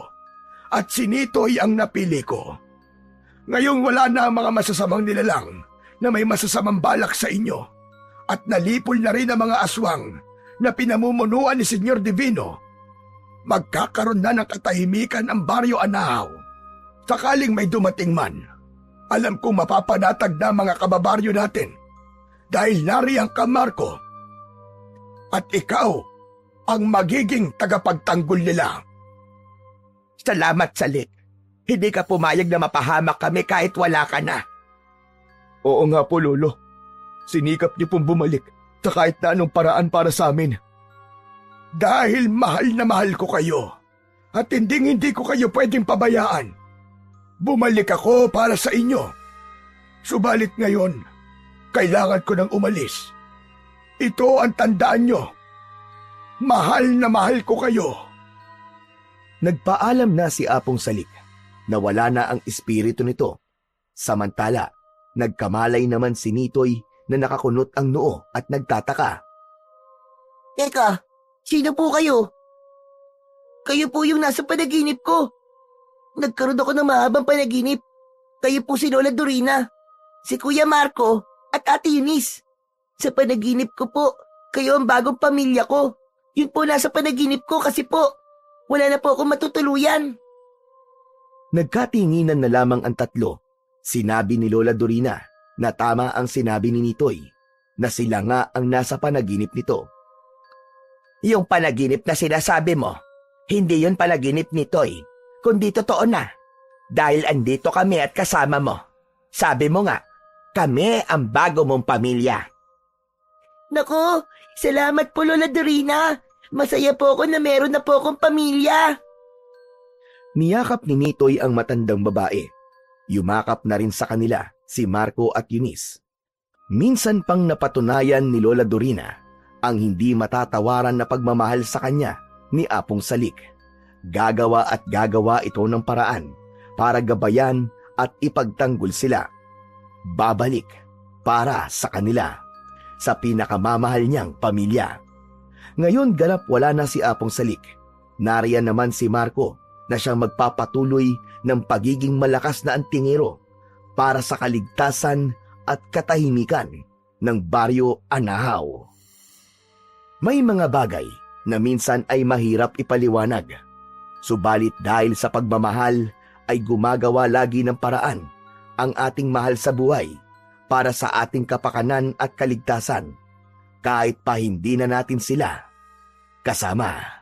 at si Nitoy ang napili ko. Ngayong wala na ang mga masasamang nilalang na may masasamang balak sa inyo at nalipol na rin ang mga aswang na pinamumunuan ni Senyor Divino, magkakaroon na ng katahimikan ang Baryo Anahaw. Sakaling may dumating man, alam kong mapapanatag na mga kababaryo natin dahil nariyang ka, Marco. At ikaw ang magiging tagapagtanggol nila. Salamat, Salik. Hindi ka pumayag na mapahamak kami kahit wala ka na. Oo nga po, Lolo. Sinikap niyo pong bumalik sa kahit na anong paraan para sa amin. Dahil mahal na mahal ko kayo at hindi ko kayo pwedeng pabayaan. Bumalik ako para sa inyo. Subalit ngayon, kailangan ko nang umalis. Ito ang tandaan nyo. Mahal na mahal ko kayo. Nagpaalam na si Apong Salik na wala na ang espiritu nito. Samantala, nagkamalay naman si Nitoy na nakakunot ang noo at nagtataka. Teka, sino po kayo? Kayo po yung nasa panaginip ko. Nagkaroon ako ng mahabang panaginip. Kayo po si Lola Dorina, si Kuya Marco at Ate Eunice. Sa panaginip ko po, kayo ang bagong pamilya ko. Yun po nasa panaginip ko kasi po, wala na po akong matutuluyan. Nagkatinginan na lamang ang tatlo. Sinabi ni Lola Dorina na tama ang sinabi ni Nitoy, na sila nga ang nasa panaginip nito. Yung panaginip na sinasabi mo, hindi yun panaginip ni Toy, kundi totoo na. Dahil andito kami at kasama mo. Sabi mo nga, kami ang bago mong pamilya. Naku, salamat po Lola Dorina. Masaya po ako na meron na po akong pamilya. Niyakap ni Nitoy ang matandang babae. Yumakap na rin sa kanila si Marco at Eunice. Minsan pang napatunayan ni Lola Dorina ang hindi matatawaran na pagmamahal sa kanya ni Apong Salik. Gagawa at gagawa ito ng paraan para gabayan at ipagtanggol sila. Babalik para sa kanila, sa pinakamamahal niyang pamilya. Ngayon ganap wala na si Apong Salik. Nariyan naman si Marco na siyang magpapatuloy ng pagiging malakas na antingero para sa kaligtasan at katahimikan ng Baryo Anahaw. May mga bagay na minsan ay mahirap ipaliwanag. Subalit dahil sa pagmamahal ay gumagawa lagi ng paraan ang ating mahal sa buhay para sa ating kapakanan at kaligtasan kahit pa hindi na natin sila kasama.